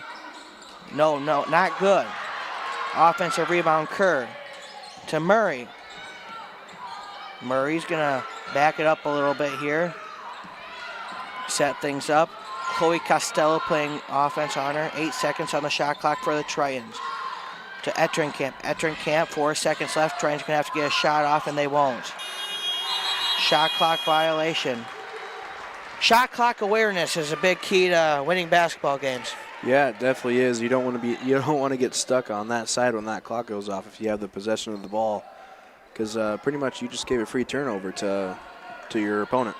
No, not good. Offensive rebound, Kerr. To Murray. Murray's gonna back it up a little bit here. Set things up. Chloe Costello playing offense on her. 8 seconds on the shot clock for the Tritons. To Etrenkamp. Etrenkamp, 4 seconds left. Tritons gonna have to get a shot off, and they won't. Shot clock violation. Shot clock awareness is a big key to winning basketball games. Yeah, it definitely is. You don't want to get stuck on that side when that clock goes off if you have the possession of the ball, because pretty much you just gave a free turnover to your opponent.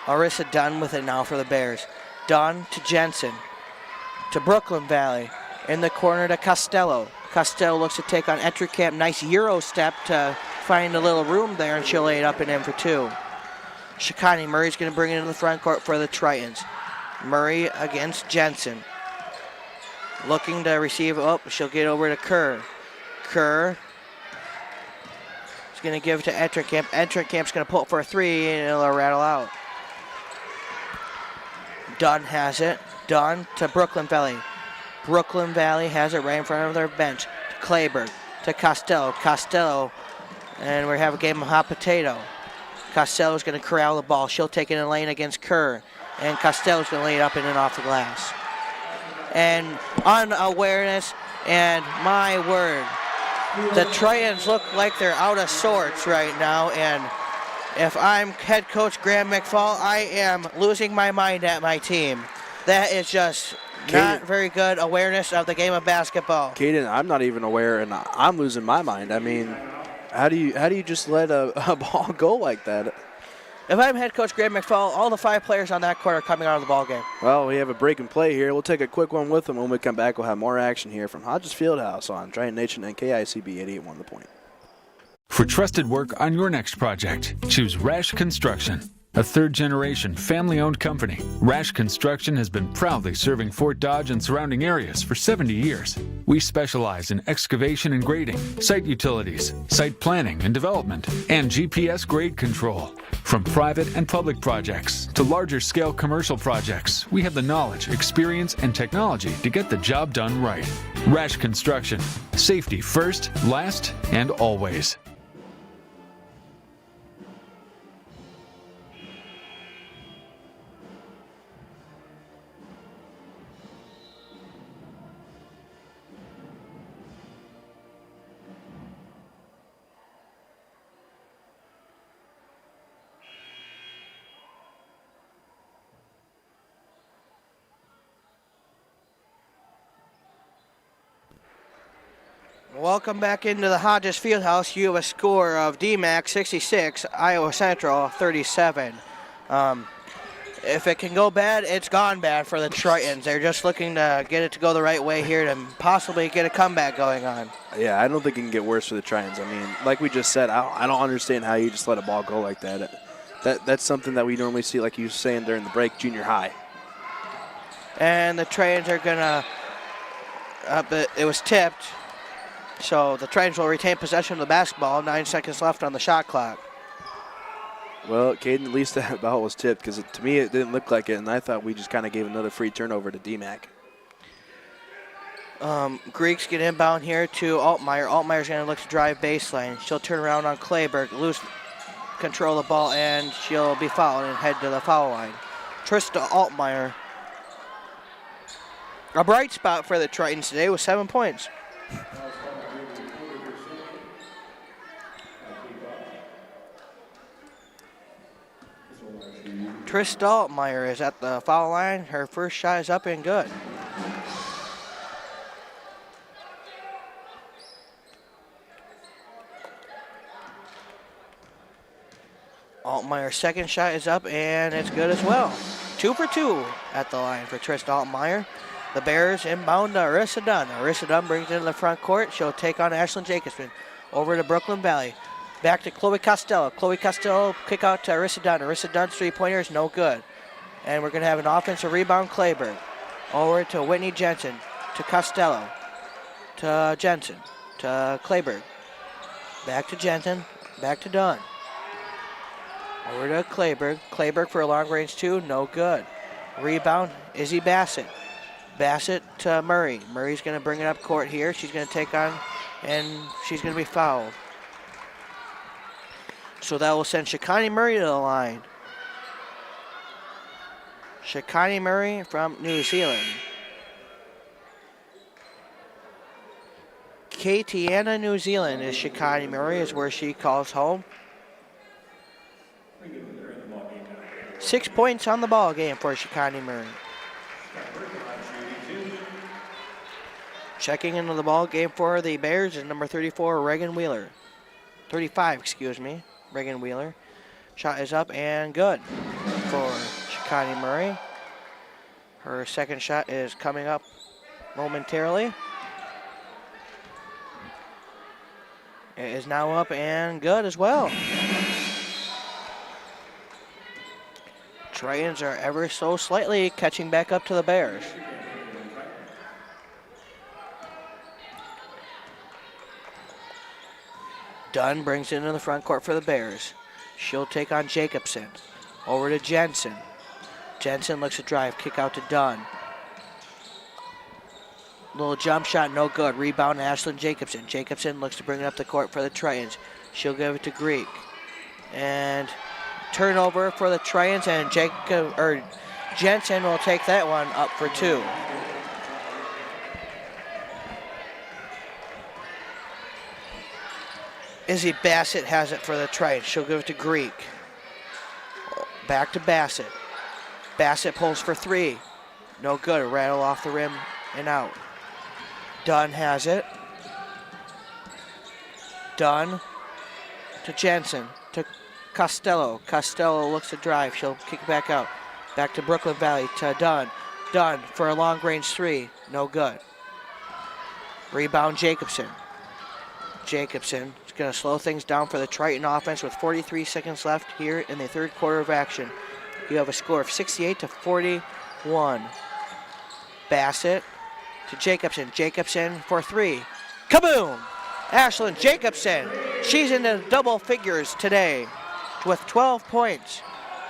Arissa Dunn with it now for the Bears. Dunn to Jensen. To Brooklyn Valley. In the corner to Costello. Costello looks to take on Etrenkamp. Nice Euro step to find a little room there, and she'll lay it up and in for two. Shikani Murray's going to bring it into the front court for the Tritons. Murray against Jensen. Looking to receive. Oh, she'll get over to Kerr. Kerr is going to give it to Etrenkamp. Etrenkamp's going to pull it for a three, and it'll rattle out. Dunn has it. Dunn to Brooklyn Valley. Brooklyn Valley has it right in front of their bench. To Clayburg, to Costello. Costello, and we have a game of hot potato. Costello's going to corral the ball. She'll take it in the lane against Kerr, and Costello's going to lay it up in and off the glass. And unawareness, and my word, the Tritons look like they're out of sorts right now, and if I'm head coach Graham McFall, I am losing my mind at my team. That is just not very good awareness of the game of basketball. Caden, I'm not even aware, and I'm losing my mind. I mean, how do you just let a ball go like that? If I'm head coach Graham McFall, all the 5 players on that court are coming out of the ball game. Well, we have a break and play here. We'll take a quick one with them. When we come back, we'll have more action here from Hodges Fieldhouse on Triton Nation and KICB 88.1 The Point. For trusted work on your next project, choose Rash Construction. A third-generation, family-owned company, Rash Construction has been proudly serving Fort Dodge and surrounding areas for 70 years. We specialize in excavation and grading, site utilities, site planning and development, and GPS grade control. From private and public projects to larger-scale commercial projects, we have the knowledge, experience, and technology to get the job done right. Rash Construction. Safety first, last, and always. Welcome back into the Hodges Fieldhouse. You have a score of DMACC 66, Iowa Central 37. If it can go bad, it's gone bad for the Tritons. They're just looking to get it to go the right way here to possibly get a comeback going on. Yeah, I don't think it can get worse for the Tritons. I mean, like we just said, I don't understand how you just let a ball go like that. That's something that we normally see, like you were saying during the break, junior high. And the Tritons are going to, it was tipped. So the Tritons will retain possession of the basketball. 9 seconds left on the shot clock. Well, Caden, at least that ball was tipped because to me it didn't look like it, and I thought we just kind of gave another free turnover to DMACC. Greeks get inbound here to Altmaier. Altmaier's going to look to drive baseline. She'll turn around on Clayberg, lose control of the ball, and she'll be fouled and head to the foul line. Trista Altmaier. A bright spot for the Tritons today with 7 points. Trista Altmaier is at the foul line. Her first shot is up and good. Altmaier's second shot is up and it's good as well. 2 for 2 at the line for Trista Altmaier. The Bears inbound to Arissa Dunn. Arissa Dunn brings it into the front court. She'll take on Ashlyn Jacobson. Over to Brooklyn Valley. Back to Chloe Costello. Chloe Costello kick out to Arissa Dunn. Arissa Dunn's three-pointer is no good. And we're going to have an offensive rebound, Clayburg. Over to Whitney Jensen. To Costello. To Jensen. To Clayburg. Back to Jensen. Back to Dunn. Over to Clayburg. Clayburg for a long range two. No good. Rebound, Izzy Bassett. Bassett to Murray. Murray's going to bring it up court here. She's going to take on, and she's going to be fouled. So that will send Shikani Murray to the line. Shikani Murray from New Zealand. Katiana, New Zealand is Shikani Murray, is where she calls home. 6 points on the ball game for Shikani Murray. Checking into the ball game for the Bears is number 34, Reagan Wheeler. 35, excuse me, Reagan Wheeler. Shot is up and good for Shikani Murray. Her second shot is coming up momentarily. It is now up and good as well. Tritons are ever so slightly catching back up to the Bears. Dunn brings it into the front court for the Bears. She'll take on Jacobson. Over to Jensen. Jensen looks to drive, kick out to Dunn. Little jump shot, no good. Rebound to Ashlyn Jacobson. Jacobson looks to bring it up the court for the Tritons. She'll give it to Greek. And turnover for the Tritons, and Jensen will take that one up for two. Izzy Bassett has it for the Tritons. She'll give it to Greek. Back to Bassett. Bassett pulls for three. No good. Rattle off the rim and out. Dunn has it. Dunn to Jensen. To Costello. Costello looks to drive. She'll kick it back out. Back to Brooklyn Valley to Dunn. Dunn for a long range three. No good. Rebound Jacobson. Jacobson is going to slow things down for the Triton offense with 43 seconds left here in the third quarter of action. You have a score of 68-41. Bassett to Jacobson. Jacobson for three. Kaboom! Ashlyn Jacobson. She's in the double figures today with 12 points.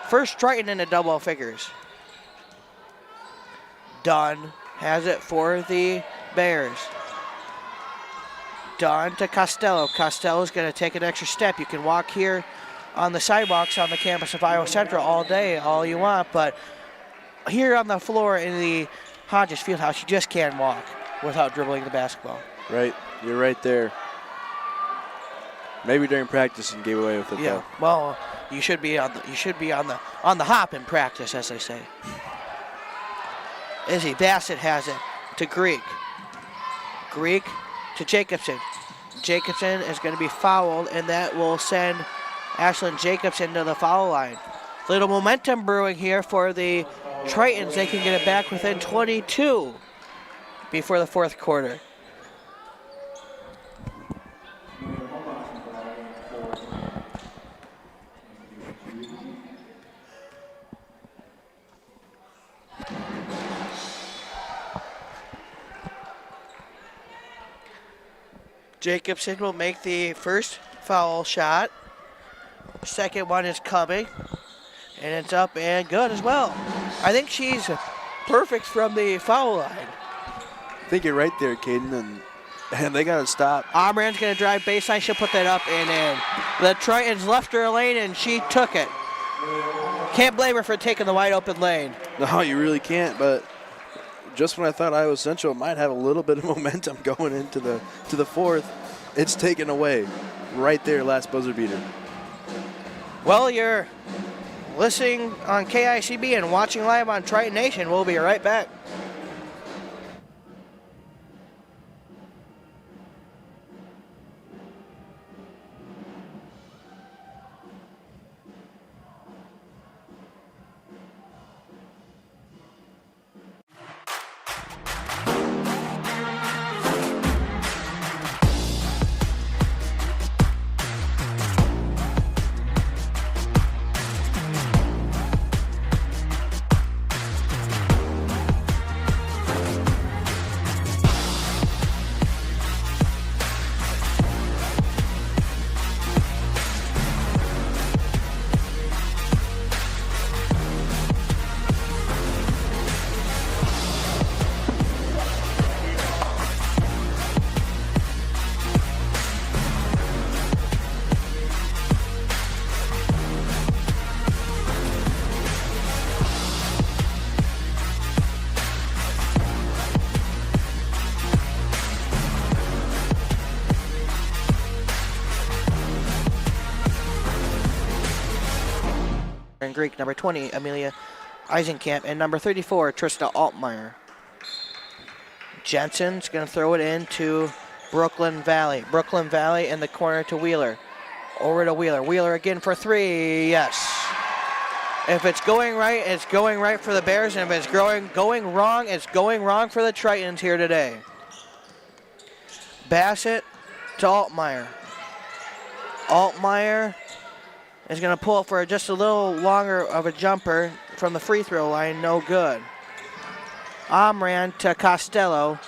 First Triton in the double figures. Dunn has it for the Bears. Dunn to Costello. Costello's going to take an extra step. You can walk here on the sidewalks on the campus of Iowa Central all day, all you want, but here on the floor in the Hodges Fieldhouse, you just can't walk without dribbling the basketball. Right, you're right there. Maybe during practice and gave away with it. Yeah, though. well, you should be on the hop in practice, as they say. Izzy Bassett has it to Greek. Greek to to Jacobson. Jacobson is going to be fouled, and that will send Ashlyn Jacobson to the foul line. Little momentum brewing here for the Tritons. They can get it back within 22 before the fourth quarter. Jacobson will make the first foul shot. Second one is coming, and it's up and good as well. I think she's perfect from the foul line. I think you're right there, Caden, and they got to stop. Omran's going to drive baseline. She'll put that up and in. The Tritons left her a lane, and she took it. Can't blame her for taking the wide open lane. No, you really can't, but just when I thought Iowa Central might have a little bit of momentum going into the fourth, it's taken away right there, last buzzer beater. Well, you're listening on KICB and watching live on Triton Nation. We'll be right back. In Greek, number 20, Amelia Eisenkamp, and number 34, Trista Altmeyer. Jensen's going to throw it into Brooklyn Valley. Brooklyn Valley in the corner to Wheeler. Over to Wheeler. Wheeler again for three. Yes. If it's going right, it's going right for the Bears, and if it's going wrong, it's going wrong for the Tritons here today. Bassett to Altmeyer. Altmeyer is going to pull it for just a little longer of a jumper from the free throw line. No good. Omran to Costello.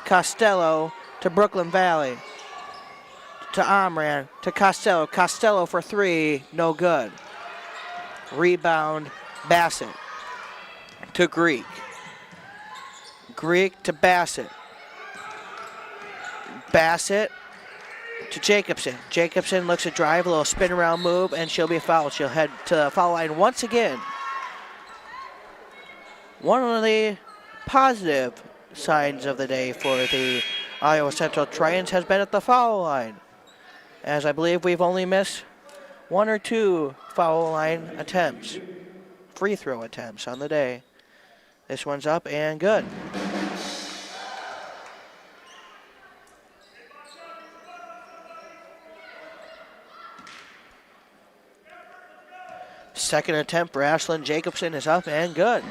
Costello to Brooklyn Valley. To Omran to Costello. Costello for three. No good. Rebound Bassett to Greek. Greek to Bassett. Bassett to Jacobson. Jacobson looks to drive, a little spin around move, and she'll be fouled. She'll head to the foul line once again. One of the positive signs of the day for the Iowa Central Tritons has been at the foul line, as I believe we've only missed one or two foul line attempts, free throw attempts on the day. This one's up and good. Second attempt for Ashlyn Jacobson is up and good.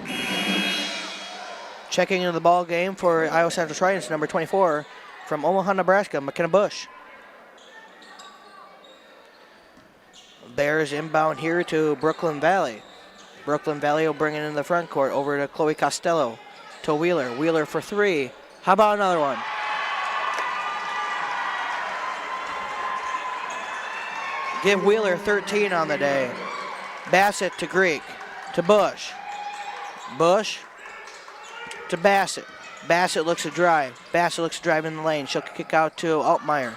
Checking into the ball game for Iowa Central Tritons, number 24 from Omaha, Nebraska, McKenna Bush. Bears inbound here to Brooklyn Valley. Brooklyn Valley will bring it in the front court over to Chloe Costello to Wheeler. Wheeler for three. How about another one? Give Wheeler 13 on the day. Bassett to Greek, to Bush. Bush to Bassett. Bassett looks to drive. Bassett looks to drive in the lane. She'll kick out to Altmeyer.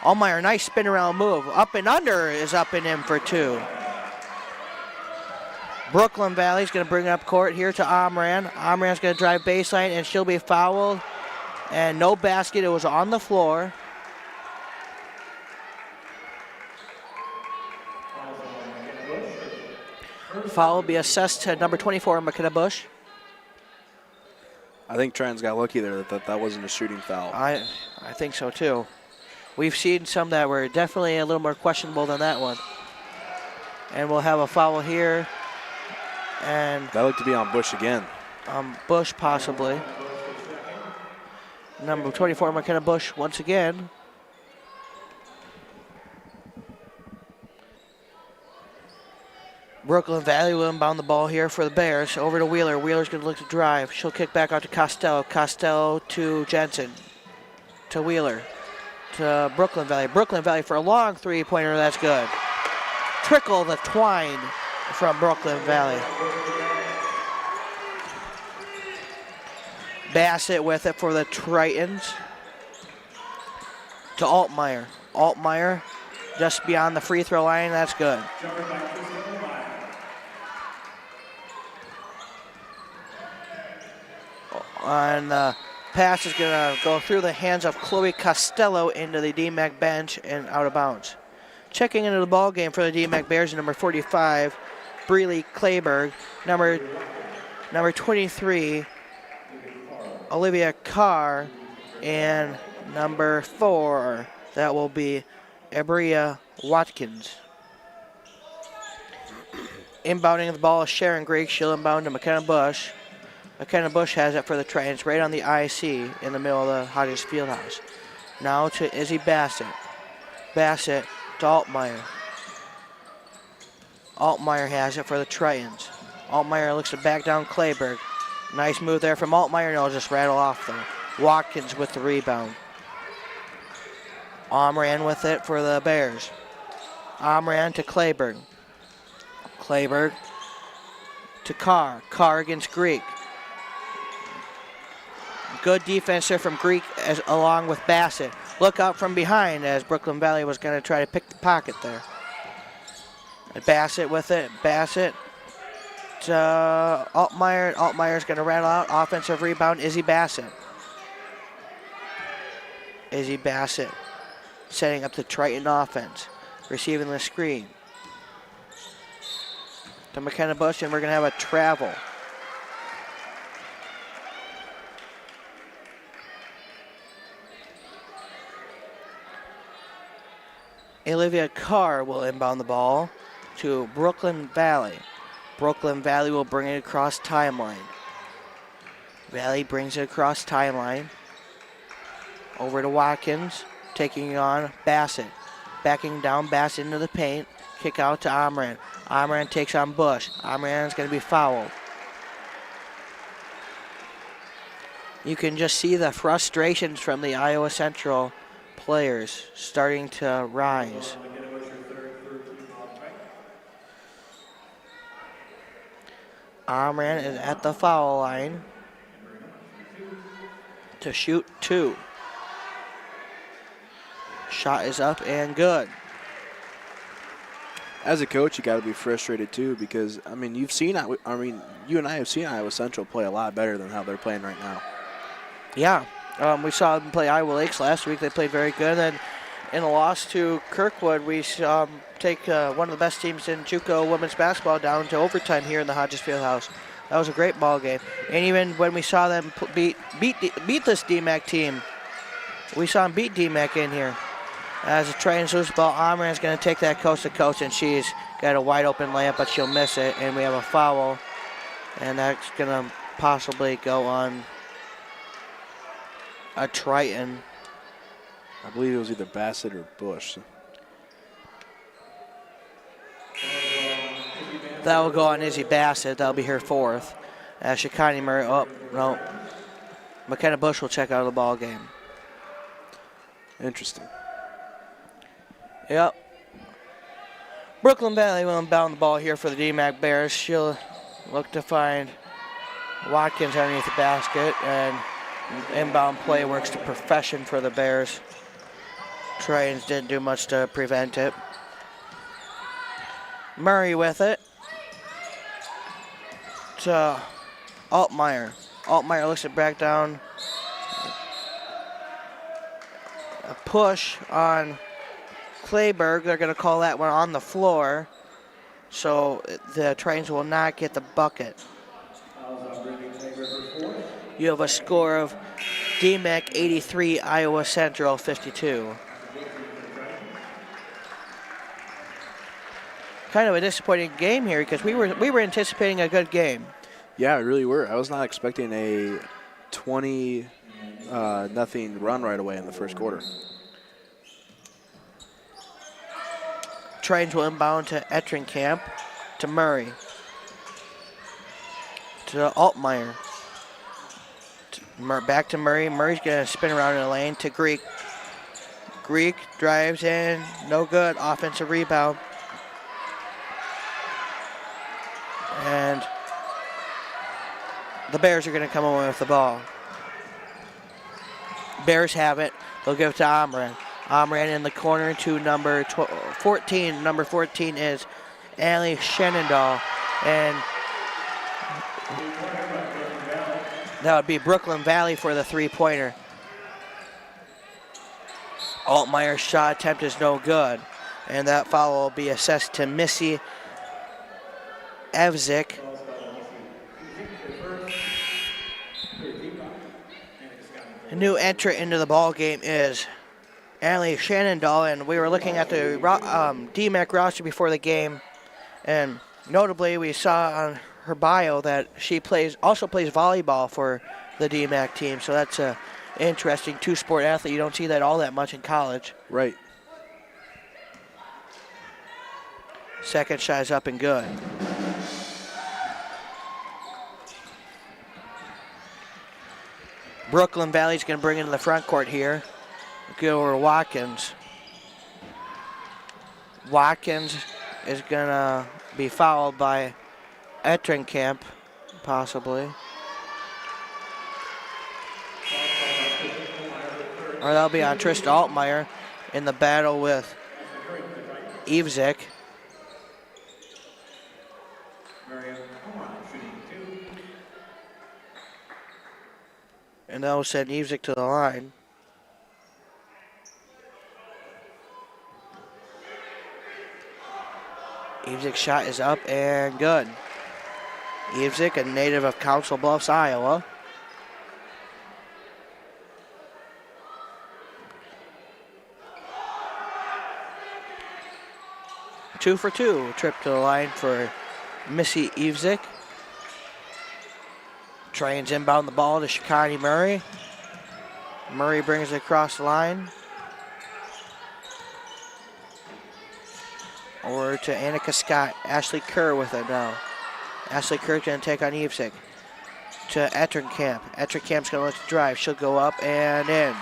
Altmeyer, nice spin around move. Up and under is up and in for two. Brooklyn Valley's going to bring it up court here to Omran. Omran's going to drive baseline, and she'll be fouled. And no basket. It was on the floor. Foul will be assessed to number 24, McKenna Bush. I think Tritons got lucky there that wasn't a shooting foul. I think so too. We've seen some that were definitely a little more questionable than that one. And we'll have a foul here. And that looked to be on Bush again. Bush possibly. Number 24, McKenna Bush once again. Brooklyn Valley will inbound the ball here for the Bears. Over to Wheeler. Wheeler's going to look to drive. She'll kick back out to Costello. Costello to Jensen. To Wheeler. To Brooklyn Valley. Brooklyn Valley for a long three-pointer. That's good. Trickle the twine from Brooklyn Valley. Bassett with it for the Tritons. To Altmaier. Altmaier just beyond the free throw line. That's good. And the pass is going to go through the hands of Chloe Costello into the DMACC bench and out of bounds. Checking into the ball game for the DMACC Bears, number 45, Breely Clayberg. Number 23, Olivia Carr. And number 4, that will be Abria Watkins. Inbounding the ball is Sharon Greek. She'll inbound to McKenna Bush. McKenna Bush has it for the Tritons right on the IC in the middle of the Hodges Fieldhouse. Now to Izzy Bassett. Bassett to Altmaier. Altmaier has it for the Tritons. Altmaier looks to back down Clayberg. Nice move there from Altmaier, and it'll just rattle off though. Watkins with the rebound. Omran with it for the Bears. Omran to Clayberg. Clayberg to Carr. Carr against Greek. Good defense there from Greek along with Bassett. Look out from behind as Brooklyn Valley was going to try to pick the pocket there. Bassett with it. Bassett to Altmaier. Altmaier's going to rattle out. Offensive rebound, Izzy Bassett. Izzy Bassett setting up the Triton offense. Receiving the screen. To McKenna Bush, and we're going to have a travel. Olivia Carr will inbound the ball to Brooklyn Valley. Brooklyn Valley will bring it across timeline. Valley brings it across timeline. Over to Watkins, taking on Bassett. Backing down Bassett into the paint. Kick out to Omran. Omran takes on Bush. Omran is going to be fouled. You can just see the frustrations from the Iowa Central players starting to rise. Omran is at the foul line to shoot 2. Shot is up and good. As a coach, you got to be frustrated too because you and I have seen Iowa Central play a lot better than how they're playing right now. Yeah. We saw them play Iowa Lakes last week. They played very good. And in a loss to Kirkwood, we saw them take one of the best teams in JUCO women's basketball down to overtime here in the Hodges Fieldhouse. That was a great ball game. And even when we saw them beat this DMACC team, we saw them beat DMACC in here. As the Tritons lose the ball, Omran's going to take that coast to coast, and she's got a wide open layup, but she'll miss it. And we have a foul, and that's going to possibly go on a Triton. I believe it was either Bassett or Bush. That will go on Izzy Bassett. That'll be her 4th. Shikani Murray. Oh, no. McKenna Bush will check out of the ball game. Interesting. Yep. Brooklyn Valley will inbound the ball here for the DMACC Bears. She'll look to find Watkins underneath the basket, and inbound play works to perfection for the Bears. Tritons didn't do much to prevent it. Murray with it to Altmaier. Altmaier looks to back down. A push on Clayberg. They're going to call that one on the floor. So the Tritons will not get the bucket. You have a score of DMACC 83, Iowa Central 52. Kind of a disappointing game here because we were anticipating a good game. Yeah, we really were. I was not expecting a 20 nothing run right away in the first quarter. Tritons will inbound to Etringkamp, to Murray, to Altmaier, back to Murray. Murray's going to spin around in the lane to Greek. Greek drives in, no good, offensive rebound. And the Bears are going to come away with the ball. Bears have it. They'll give it to Omran. Omran in the corner to number 14. Number 14 is Allie Shenandoah. And that would be Brooklyn Valley for the three-pointer. Altmaier's shot attempt is no good. And that foul will be assessed to Missy Evzik. A new entrant into the ball game is Allie Shenandoah, and we were looking at the DMACC roster before the game, and notably we saw on her bio that she also plays volleyball for the DMACC team, so that's a interesting two-sport athlete. You don't see that all that much in college. Right. Second shot is up and good. Brooklyn Valley's going to bring into the front court here. Go over to Watkins. Watkins is going to be fouled by Etringkamp, possibly. Or that'll be on Tristan Altmaier in the battle with Evzik. And that will send Evzik to the line. Evzik's shot is up and good. Evzik, a native of Council Bluffs, Iowa. Two for two. Trip to the line for Missy Evzik. Tritons inbound the ball to Shikani Murray. Murray brings it across the line. Over to Annika Scott. Ashley Kerr with it now. Ashley Kerr's going to take on Evzik. To Etringkamp. Etringkamp's going to look to drive. She'll go up and in.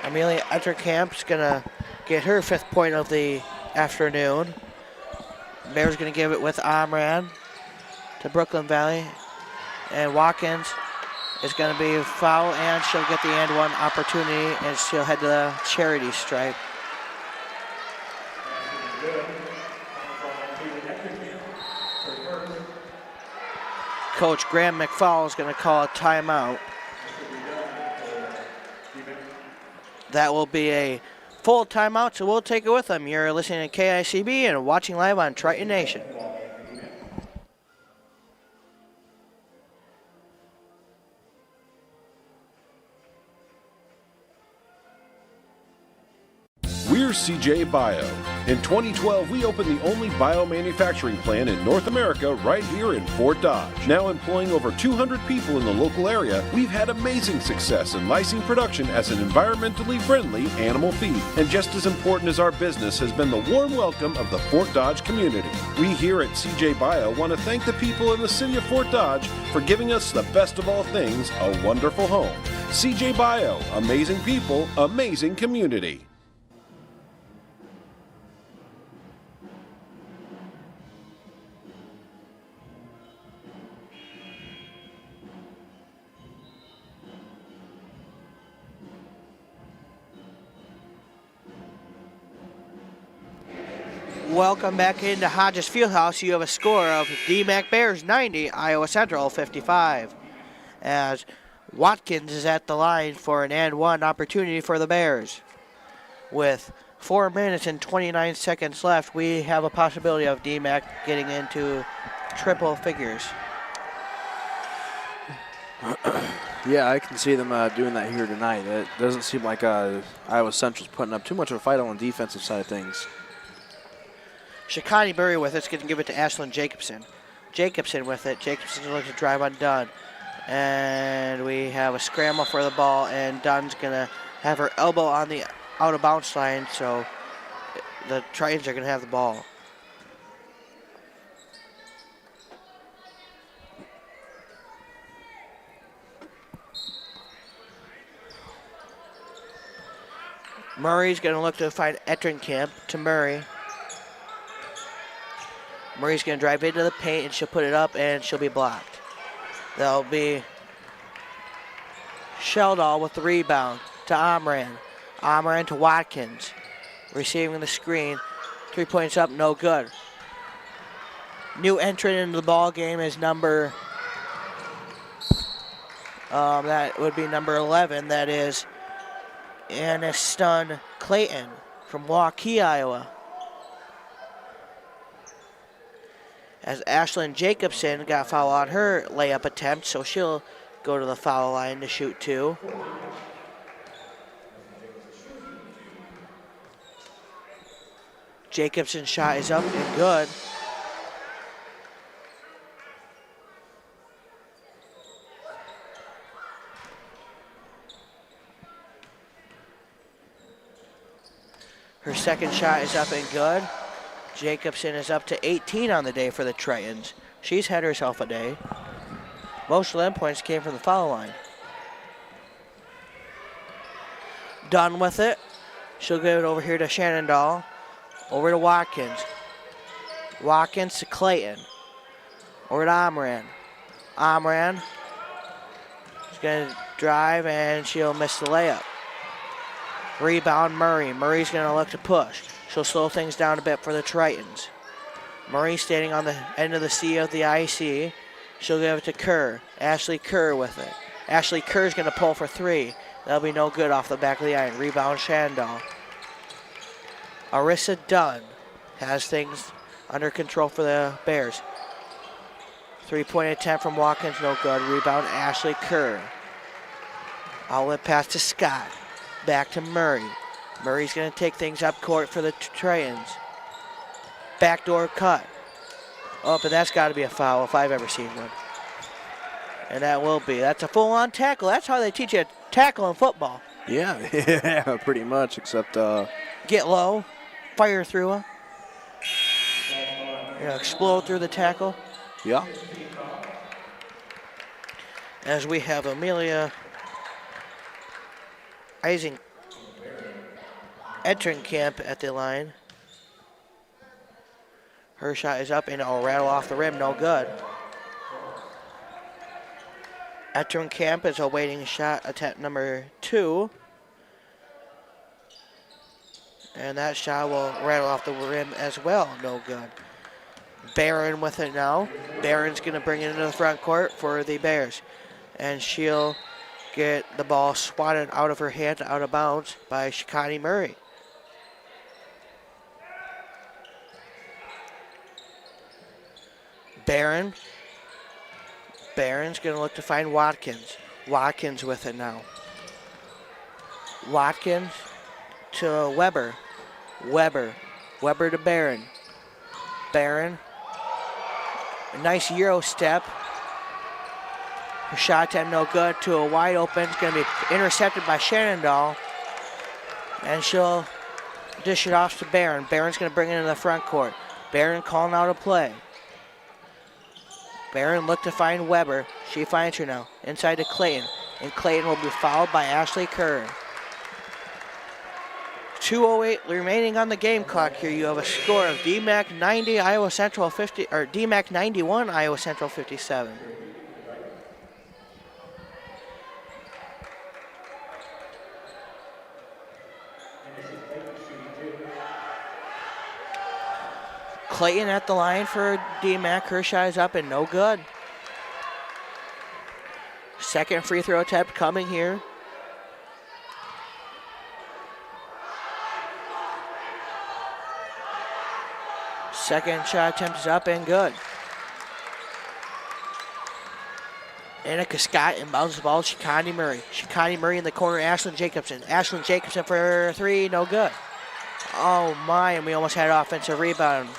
Amelia Etringkamp's going to get her 5th point of the afternoon. Bears going to give it with Omran to Brooklyn Valley. And Watkins is going to be fouled, and she'll get the and one opportunity, and she'll head to the charity stripe. Coach Graham McFall is going to call a timeout. That will be a full timeout, so we'll take it with them. You're listening to KICB and watching live on Triton Nation. We're CJ Bio. In 2012, we opened the only biomanufacturing plant in North America right here in Fort Dodge. Now employing over 200 people in the local area, we've had amazing success in lysine production as an environmentally friendly animal feed. And just as important as our business has been the warm welcome of the Fort Dodge community. We here at CJ Bio want to thank the people in the city of Fort Dodge for giving us the best of all things, a wonderful home. CJ Bio, amazing people, amazing community. Welcome back into Hodges Fieldhouse. You have a score of DMACC Bears 90, Iowa Central 55. As Watkins is at the line for an and one opportunity for the Bears. With 4 minutes and 29 seconds left, we have a possibility of DMACC getting into triple figures. Yeah, I can see them doing that here tonight. It doesn't seem like Iowa Central's putting up too much of a fight on the defensive side of things. Shikani Murray with it's going to give it to Ashlyn Jacobson. Jacobson with it. Jacobson's going to drive on Dunn. And we have a scramble for the ball, and Dunn's going to have her elbow on the out-of-bounds line, so the Tritons are going to have the ball. Murray's going to look to find Etrinkamp to Murray. Murray's going to drive into the paint, and she'll put it up, and she'll be blocked. That'll be Sheldall with the rebound to Omran. Omran to Watkins. Receiving the screen. 3 points up, no good. New entrant into the ball game is number, that would be number 11. That is Aniston Clayton from Waukee, Iowa. As Ashlyn Jacobson got a foul on her layup attempt, so she'll go to the foul line to shoot 2. Jacobson's shot is up and good. Her second shot is up and good. Jacobson is up to 18 on the day for the Tritons. She's had herself a day. Most of them points came from the foul line. Done with it. She'll give it over here to Shannon Dahl. Over to Watkins. Watkins to Clayton. Over to Omran. Omran is going to drive, and she'll miss the layup. Rebound Murray. Murray's going to look to push. She'll slow things down a bit for the Tritons. Murray standing on the end of the C of the IC. She'll give it to Kerr. Ashley Kerr with it. Ashley Kerr's going to pull for 3. That'll be no good off the back of the iron. Rebound Shandall. Arissa Dunn has things under control for the Bears. 3-point attempt from Watkins, no good. Rebound Ashley Kerr. Outlet pass to Scott. Back to Murray. Murray's going to take things up court for the Tritons. Backdoor cut. Oh, but that's got to be a foul if I've ever seen one. And that will be. That's a full-on tackle. That's how they teach you to tackle in football. Yeah, yeah, pretty much, except... Get low, fire through him. You know, explode through the tackle. Yeah. As we have Amelia Etrinkamp at the line. Her shot is up and it'll rattle off the rim, no good. Etrinkamp is awaiting shot attempt number 2. And that shot will rattle off the rim as well, no good. Barron with it now. Barron's gonna bring it into the front court for the Bears. And she'll get the ball swatted out of her hand, out of bounds by Shikani Murray. Barron's going to look to find Watkins. Watkins with it now. Watkins to Weber. Weber to Barron. Barron, a nice Euro step. Her shot attempt no good to a wide open. It's going to be intercepted by Shannondahl. And she'll dish it off to Barron. Barron's going to bring it into the front court. Barron calling out a play. Barron looked to find Weber. She finds her now. Inside to Clayton. And Clayton will be fouled by Ashley Kerr. 2:08 remaining on the game clock here. You have a score of DMACC 90, Iowa Central 50, or DMACC 91, Iowa Central 57. Clayton at the line for DMACC. Her shot is up and no good. Second free throw attempt coming here. Second shot attempt is up and good. Annika Scott inbounds the ball. Shikani Murray. Shikani Murray in the corner. Ashlyn Jacobson. Ashlyn Jacobson for 3. No good. Oh, my. And we almost had an offensive rebound.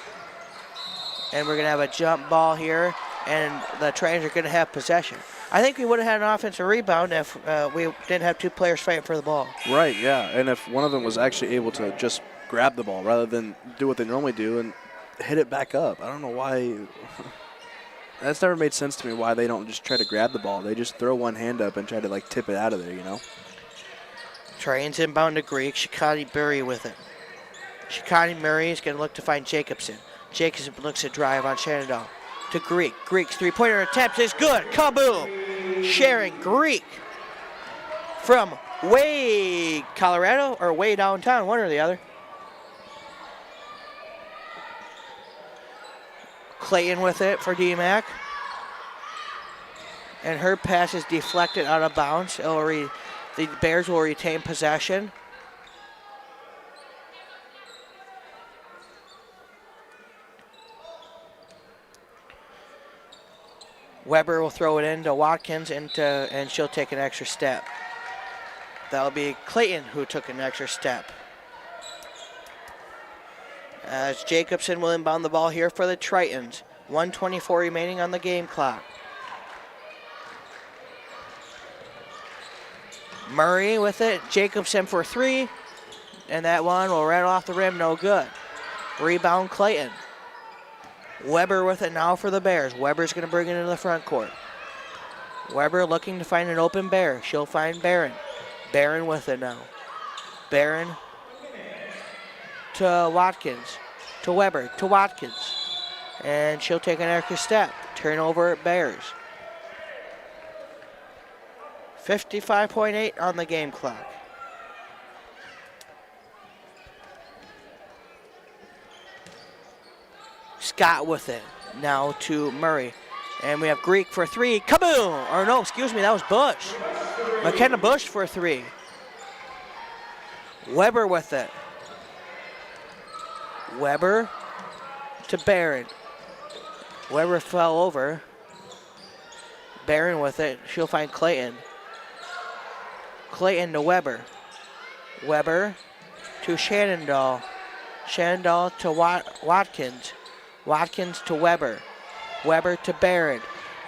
And we're going to have a jump ball here. And the Tritons are going to have possession. I think we would have had an offensive rebound if we didn't have 2 players fighting for the ball. Right, yeah. And if one of them was actually able to just grab the ball rather than do what they normally do and hit it back up. I don't know why. That's never made sense to me why they don't just try to grab the ball. They just throw one hand up and try to, like, tip it out of there, you know? Tritons inbound to Greek. Shikani Murray with it. Shikani Murray is going to look to find Jacobson. Jacobson looks to drive on Shenandoah. To Greek. Greek's three-pointer attempt is good. Kaboom! Sharon Greek from way Colorado or way downtown, one or the other. Clayton with it for DMACC. And her pass is deflected out of bounds. The Bears will retain possession. Weber will throw it into Watkins, and she'll take an extra step. That'll be Clayton who took an extra step. As Jacobson will inbound the ball here for the Tritons. 1:24 remaining on the game clock. Murray with it. Jacobson for 3. And that one will right off the rim, no good. Rebound Clayton. Weber with it now for the Bears. Weber's going to bring it into the front court. Weber looking to find an open Bear. She'll find Barron. Barron with it now. Barron to Watkins. To Weber. To Watkins. And she'll take an extra step. Turnover at Bears. 55.8 on the game clock. Scott with it. Now to Murray. And we have Greek for 3. Kaboom! Or no, excuse me, that was Bush. McKenna Bush for 3. Weber with it. Weber to Barron. Weber fell over. Barron with it. She'll find Clayton. Clayton to Weber. Weber to Shenandoah. Shenandoah to Watkins. Watkins to Weber. Weber to Barron.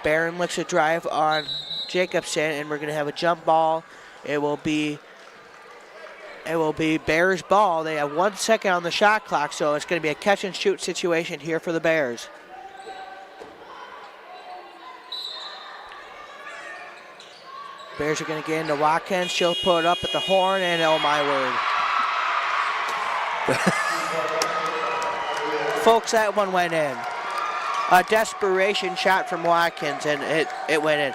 Barron looks to drive on Jacobson, and we're going to have a jump ball. It will be Bears ball. They have 1 second on the shot clock, so it's going to be a catch and shoot situation here for the Bears. Bears are going to get into Watkins. She'll put it up at the horn, and oh my word. Folks, that one went in. A desperation shot from Watkins, and it went in.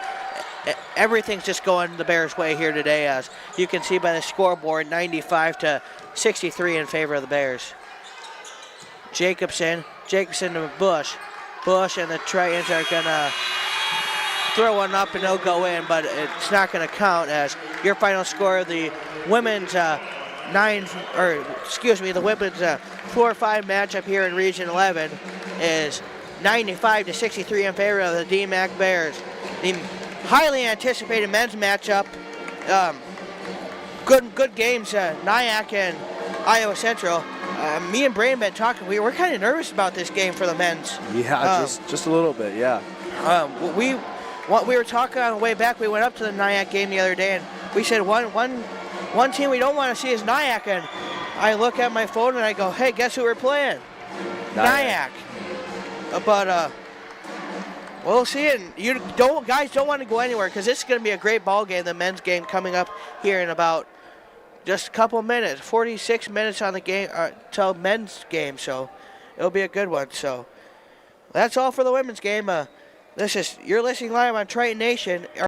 Everything's just going the Bears' way here today, as you can see by the scoreboard, 95-63 in favor of the Bears. Jacobson to Bush. Bush and the Tritons are going to throw one up, and it'll go in, but it's not going to count, as your final score of the women's the women's 4-5 matchup here in Region 11 is 95-63 in favor of the DMACC Bears. The highly anticipated men's matchup, good games, NIACC and Iowa Central. Me and Brandon been talking. We're kind of nervous about this game for the men's. Yeah, just a little bit, yeah. We were talking on the way back. We went up to the NIACC game the other day, and we said one team we don't want to see is NIACC, and I look at my phone and I go, hey, guess who we're playing? NIACC. But we'll see, and guys don't want to go anywhere, because it's going to be a great ball game, the men's game coming up here in about just a couple minutes, 46 minutes on the game till men's game, so it'll be a good one. So that's all for the women's game. You're listening live on Triton Nation.